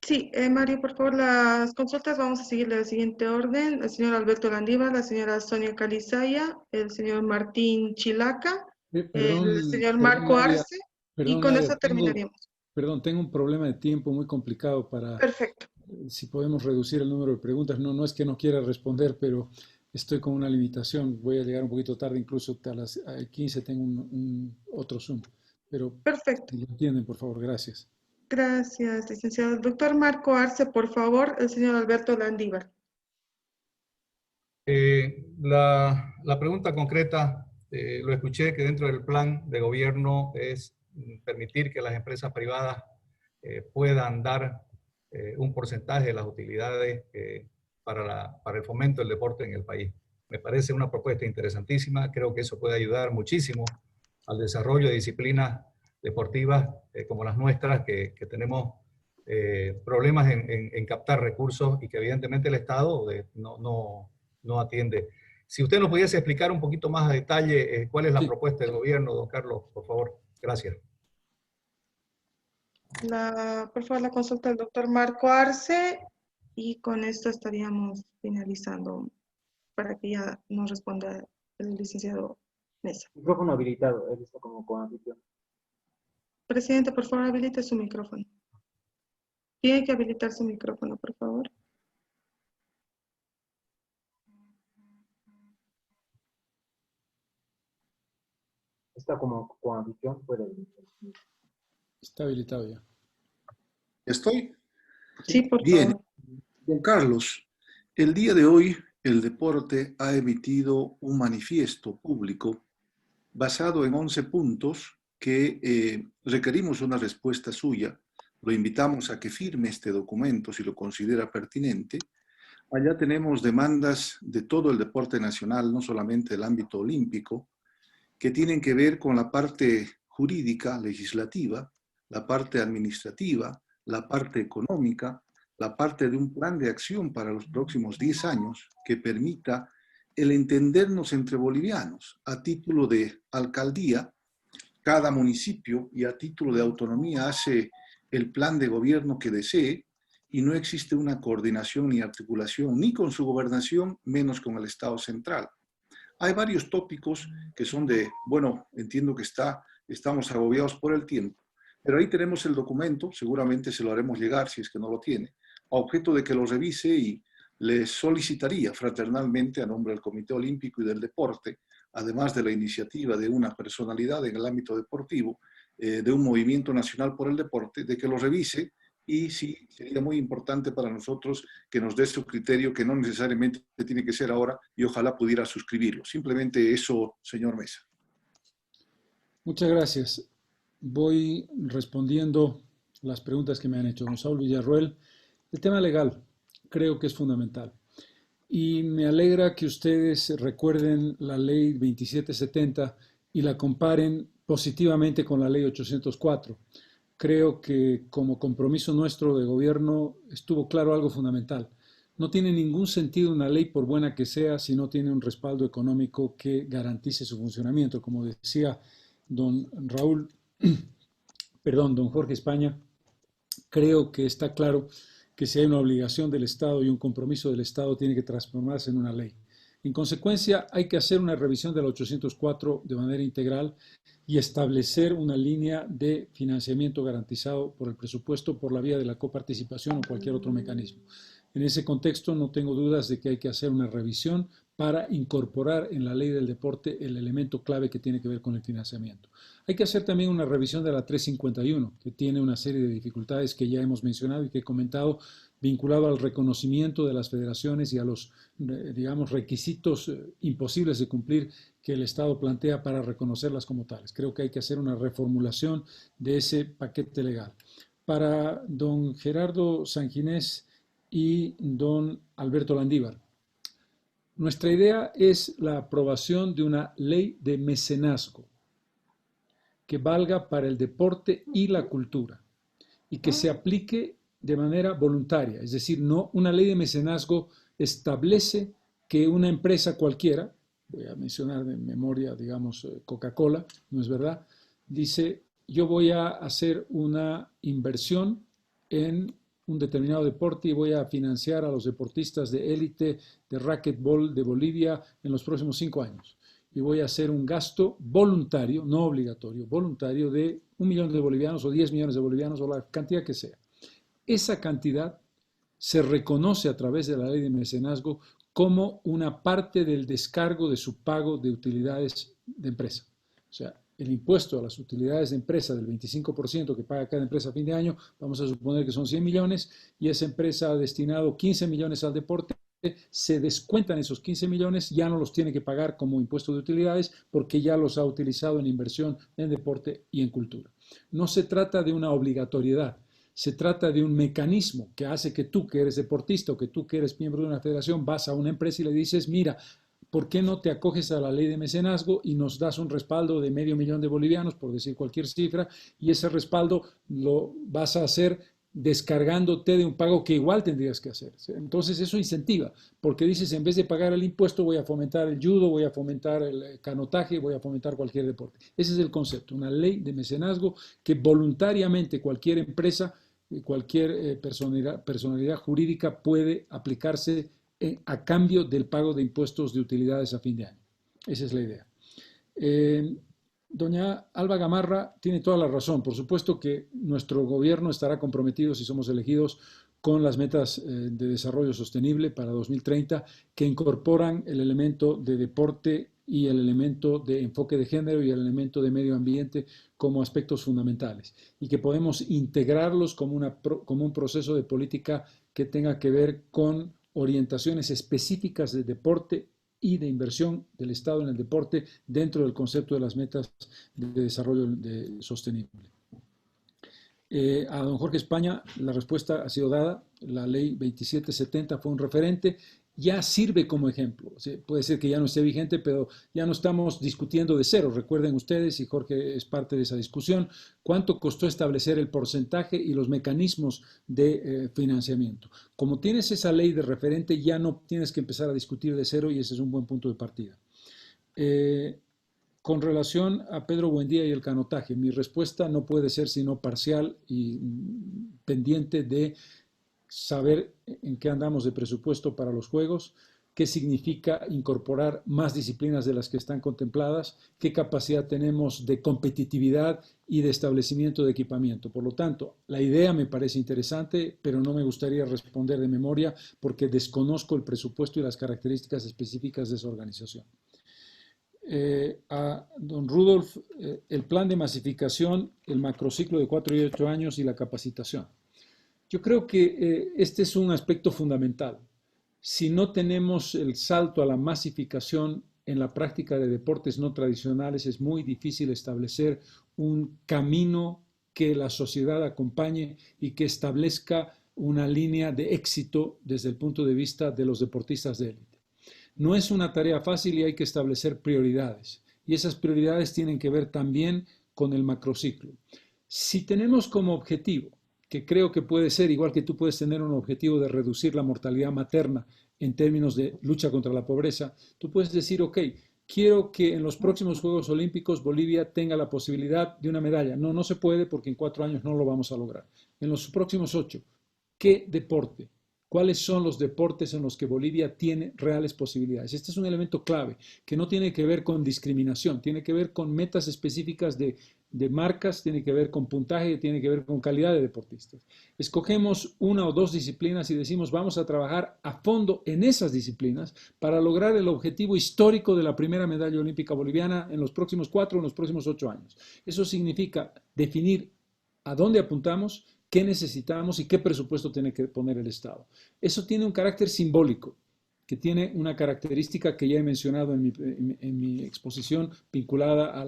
Sí, Mario, por favor, las consultas vamos a seguir el siguiente orden. El señor Alberto Landívar, la señora Sonia Calizaya, el señor Martín Chilaca, el señor Marco Nadia, Arce, y perdón, con Nadia, eso terminaríamos. tengo un problema de tiempo muy complicado para, Perfecto. si podemos reducir el número de preguntas. No es que no quiera responder, pero estoy con una limitación. Voy a llegar un poquito tarde, incluso a las 15 tengo otro Zoom. Pero perfecto. si lo entienden, por favor, gracias. Gracias, licenciado. Doctor Marco Arce, por favor, el señor Alberto Landívar. La pregunta concreta, lo escuché que dentro del plan de gobierno es permitir que las empresas privadas puedan dar un porcentaje de las utilidades para el fomento del deporte en el país. Me parece una propuesta interesantísima, creo que eso puede ayudar muchísimo al desarrollo de disciplinas deportivas como las nuestras, que tenemos problemas en captar recursos y que evidentemente el Estado no atiende. Si usted nos pudiese explicar un poquito más a detalle cuál es la propuesta del gobierno, don Carlos, por favor. Gracias. Por favor, la consulta del doctor Marco Arce, y con esto estaríamos finalizando para que ya nos responda el licenciado Mesa. Micrófono habilitado, él está como coanfitrión. Presidente, por favor, habilite su micrófono. Tiene que habilitar su micrófono, por favor. Está como coanfitrión, puede habilitar. Está habilitado ya. ¿Estoy? Sí, por Bien. favor. Don Carlos, el día de hoy el deporte ha emitido un manifiesto público basado en 11 puntos que requerimos una respuesta suya. Lo invitamos a que firme este documento si lo considera pertinente. Allá tenemos demandas de todo el deporte nacional, no solamente el ámbito olímpico, que tienen que ver con la parte jurídica, legislativa, la parte administrativa, la parte económica, la parte de un plan de acción para los próximos 10 años que permita el entendernos entre bolivianos a título de alcaldía. Cada municipio y a título de autonomía hace el plan de gobierno que desee y no existe una coordinación ni articulación ni con su gobernación, menos con el Estado central. Hay varios tópicos que son bueno, entiendo que estamos agobiados por el tiempo, pero ahí tenemos el documento, seguramente se lo haremos llegar si es que no lo tiene, a objeto de que lo revise, y le solicitaría fraternalmente a nombre del Comité Olímpico y del Deporte, además de la iniciativa de una personalidad en el ámbito deportivo, de un movimiento nacional por el deporte, de que lo revise, y sí, sería muy importante para nosotros que nos dé su criterio, que no necesariamente tiene que ser ahora, y ojalá pudiera suscribirlo. Simplemente eso, señor Mesa. Muchas gracias. Voy respondiendo las preguntas que me han hecho. Don Saúl Villarroel, el tema legal creo que es fundamental. Y me alegra que ustedes recuerden la ley 2770 y la comparen positivamente con la ley 804. Creo que como compromiso nuestro de gobierno estuvo claro algo fundamental. No tiene ningún sentido una ley, por buena que sea, si no tiene un respaldo económico que garantice su funcionamiento. Como decía don Jorge España, creo que está claro que si hay una obligación del Estado y un compromiso del Estado, tiene que transformarse en una ley. En consecuencia, hay que hacer una revisión de la 804 de manera integral y establecer una línea de financiamiento garantizado por el presupuesto por la vía de la coparticipación o cualquier otro mecanismo. En ese contexto, no tengo dudas de que hay que hacer una revisión para incorporar en la ley del deporte el elemento clave que tiene que ver con el financiamiento. Hay que hacer también una revisión de la 351, que tiene una serie de dificultades que ya hemos mencionado y que he comentado, vinculado al reconocimiento de las federaciones y a los, digamos, requisitos imposibles de cumplir que el Estado plantea para reconocerlas como tales. Creo que hay que hacer una reformulación de ese paquete legal. Para don Gerardo Sanginés y don Alberto Landívar, nuestra idea es la aprobación de una ley de mecenazgo que valga para el deporte y la cultura y que se aplique de manera voluntaria. Es decir, no, una ley de mecenazgo establece que una empresa cualquiera, voy a mencionar de memoria, digamos, Coca-Cola, no es verdad, dice, yo voy a hacer una inversión en un determinado deporte y voy a financiar a los deportistas de élite de racquetball de Bolivia en los próximos 5 años. Y voy a hacer un gasto voluntario, no obligatorio, voluntario de 1 millón de bolivianos o 10 millones de bolivianos o la cantidad que sea. Esa cantidad se reconoce a través de la ley de mecenazgo como una parte del descargo de su pago de utilidades de empresa. O sea, el impuesto a las utilidades de empresa del 25% que paga cada empresa a fin de año, vamos a suponer que son 100 millones, y esa empresa ha destinado 15 millones al deporte, se descuentan esos 15 millones, ya no los tiene que pagar como impuesto de utilidades porque ya los ha utilizado en inversión en deporte y en cultura. No se trata de una obligatoriedad, se trata de un mecanismo que hace que tú, que eres deportista o que tú, que eres miembro de una federación, vas a una empresa y le dices, mira, ¿por qué no te acoges a la ley de mecenazgo y nos das un respaldo de 500.000 de bolivianos, por decir cualquier cifra, y ese respaldo lo vas a hacer descargándote de un pago que igual tendrías que hacer? Entonces eso incentiva, porque dices, en vez de pagar el impuesto, voy a fomentar el judo, voy a fomentar el canotaje, voy a fomentar cualquier deporte. Ese es el concepto, una ley de mecenazgo que voluntariamente cualquier empresa, cualquier personalidad jurídica puede aplicarse a cambio del pago de impuestos de utilidades a fin de año. Esa es la idea. Doña Alba Gamarra tiene toda la razón. Por supuesto que nuestro gobierno estará comprometido, si somos elegidos, con las metas de desarrollo sostenible para 2030, que incorporan el elemento de deporte y el elemento de enfoque de género y el elemento de medio ambiente como aspectos fundamentales, y que podemos integrarlos como un proceso de política que tenga que ver con orientaciones específicas de deporte y de inversión del Estado en el deporte dentro del concepto de las metas de desarrollo sostenible. A don Jorge España la respuesta ha sido dada. La ley 2770 fue un referente, ya sirve como ejemplo. Puede ser que ya no esté vigente, pero ya no estamos discutiendo de cero. Recuerden ustedes, y Jorge es parte de esa discusión, cuánto costó establecer el porcentaje y los mecanismos de financiamiento. Como tienes esa ley de referente, ya no tienes que empezar a discutir de cero, y ese es un buen punto de partida. Con relación a Pedro Buendía y el canotaje, mi respuesta no puede ser sino parcial y pendiente de saber en qué andamos de presupuesto para los Juegos, qué significa incorporar más disciplinas de las que están contempladas, qué capacidad tenemos de competitividad y de establecimiento de equipamiento. Por lo tanto, la idea me parece interesante, pero no me gustaría responder de memoria porque desconozco el presupuesto y las características específicas de esa organización. A don Rudolf, el plan de masificación, el macrociclo de 4 y 8 años y la capacitación. Yo creo que este es un aspecto fundamental. Si no tenemos el salto a la masificación en la práctica de deportes no tradicionales, es muy difícil establecer un camino que la sociedad acompañe y que establezca una línea de éxito desde el punto de vista de los deportistas de élite. No es una tarea fácil y hay que establecer prioridades. Y esas prioridades tienen que ver también con el macrociclo. Si tenemos como objetivo, que creo que puede ser, igual que tú puedes tener un objetivo de reducir la mortalidad materna en términos de lucha contra la pobreza, tú puedes decir, ok, quiero que en los próximos Juegos Olímpicos Bolivia tenga la posibilidad de una medalla. No, no se puede porque en 4 años no lo vamos a lograr. En los próximos 8, ¿qué deporte? ¿Cuáles son los deportes en los que Bolivia tiene reales posibilidades? Este es un elemento clave que no tiene que ver con discriminación, tiene que ver con metas específicas de marcas, tiene que ver con puntaje, tiene que ver con calidad de deportistas. Escogemos 1 o 2 disciplinas y decimos vamos a trabajar a fondo en esas disciplinas para lograr el objetivo histórico de la primera medalla olímpica boliviana en los próximos 4 o en los próximos 8 años. Eso significa definir a dónde apuntamos, qué necesitamos y qué presupuesto tiene que poner el Estado. Eso tiene un carácter simbólico, que tiene una característica que ya he mencionado en mi exposición, vinculada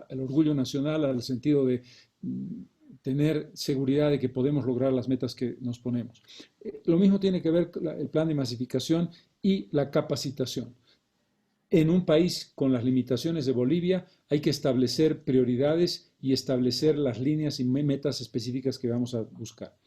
al orgullo nacional, al sentido de tener seguridad de que podemos lograr las metas que nos ponemos. Lo mismo tiene que ver con el plan de masificación y la capacitación. En un país con las limitaciones de Bolivia hay que establecer prioridades y establecer las líneas y metas específicas que vamos a buscar.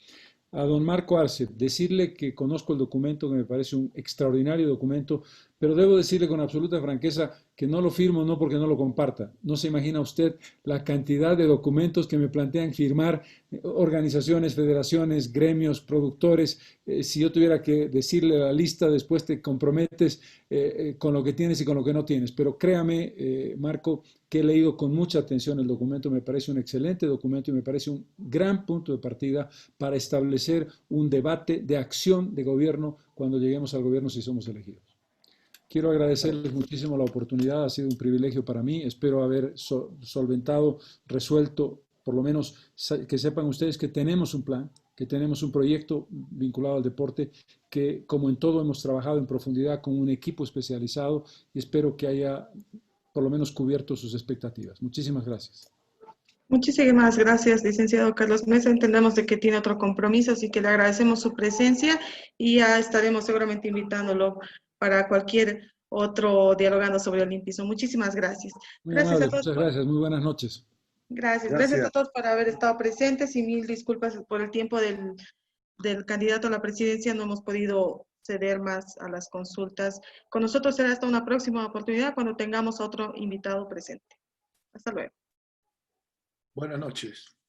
A don Marco Arce, decirle que conozco el documento, que me parece un extraordinario documento, pero debo decirle con absoluta franqueza que no lo firmo no porque no lo comparta. No se imagina usted la cantidad de documentos que me plantean firmar organizaciones, federaciones, gremios, productores. Si yo tuviera que decirle la lista, después te comprometes con lo que tienes y con lo que no tienes. Pero créame, Marco, que he leído con mucha atención el documento. Me parece un excelente documento y me parece un gran punto de partida para establecer un debate de acción de gobierno cuando lleguemos al gobierno si somos elegidos. Quiero agradecerles muchísimo la oportunidad, ha sido un privilegio para mí. Espero haber solventado, resuelto, por lo menos que sepan ustedes que tenemos un plan, que tenemos un proyecto vinculado al deporte, que como en todo hemos trabajado en profundidad con un equipo especializado y espero que haya por lo menos cubierto sus expectativas. Muchísimas gracias. Muchísimas gracias, licenciado Carlos Mesa. Entendemos de que tiene otro compromiso, así que le agradecemos su presencia y ya estaremos seguramente invitándolo para cualquier otro dialogando sobre olimpismo. Muchísimas gracias. Muy Gracias amable, a todos. muchas gracias. Muy buenas noches. Gracias a todos por haber estado presentes y mil disculpas por el tiempo del candidato a la presidencia. No hemos podido ceder más a las consultas. Con nosotros será hasta una próxima oportunidad cuando tengamos otro invitado presente. Hasta luego. Buenas noches.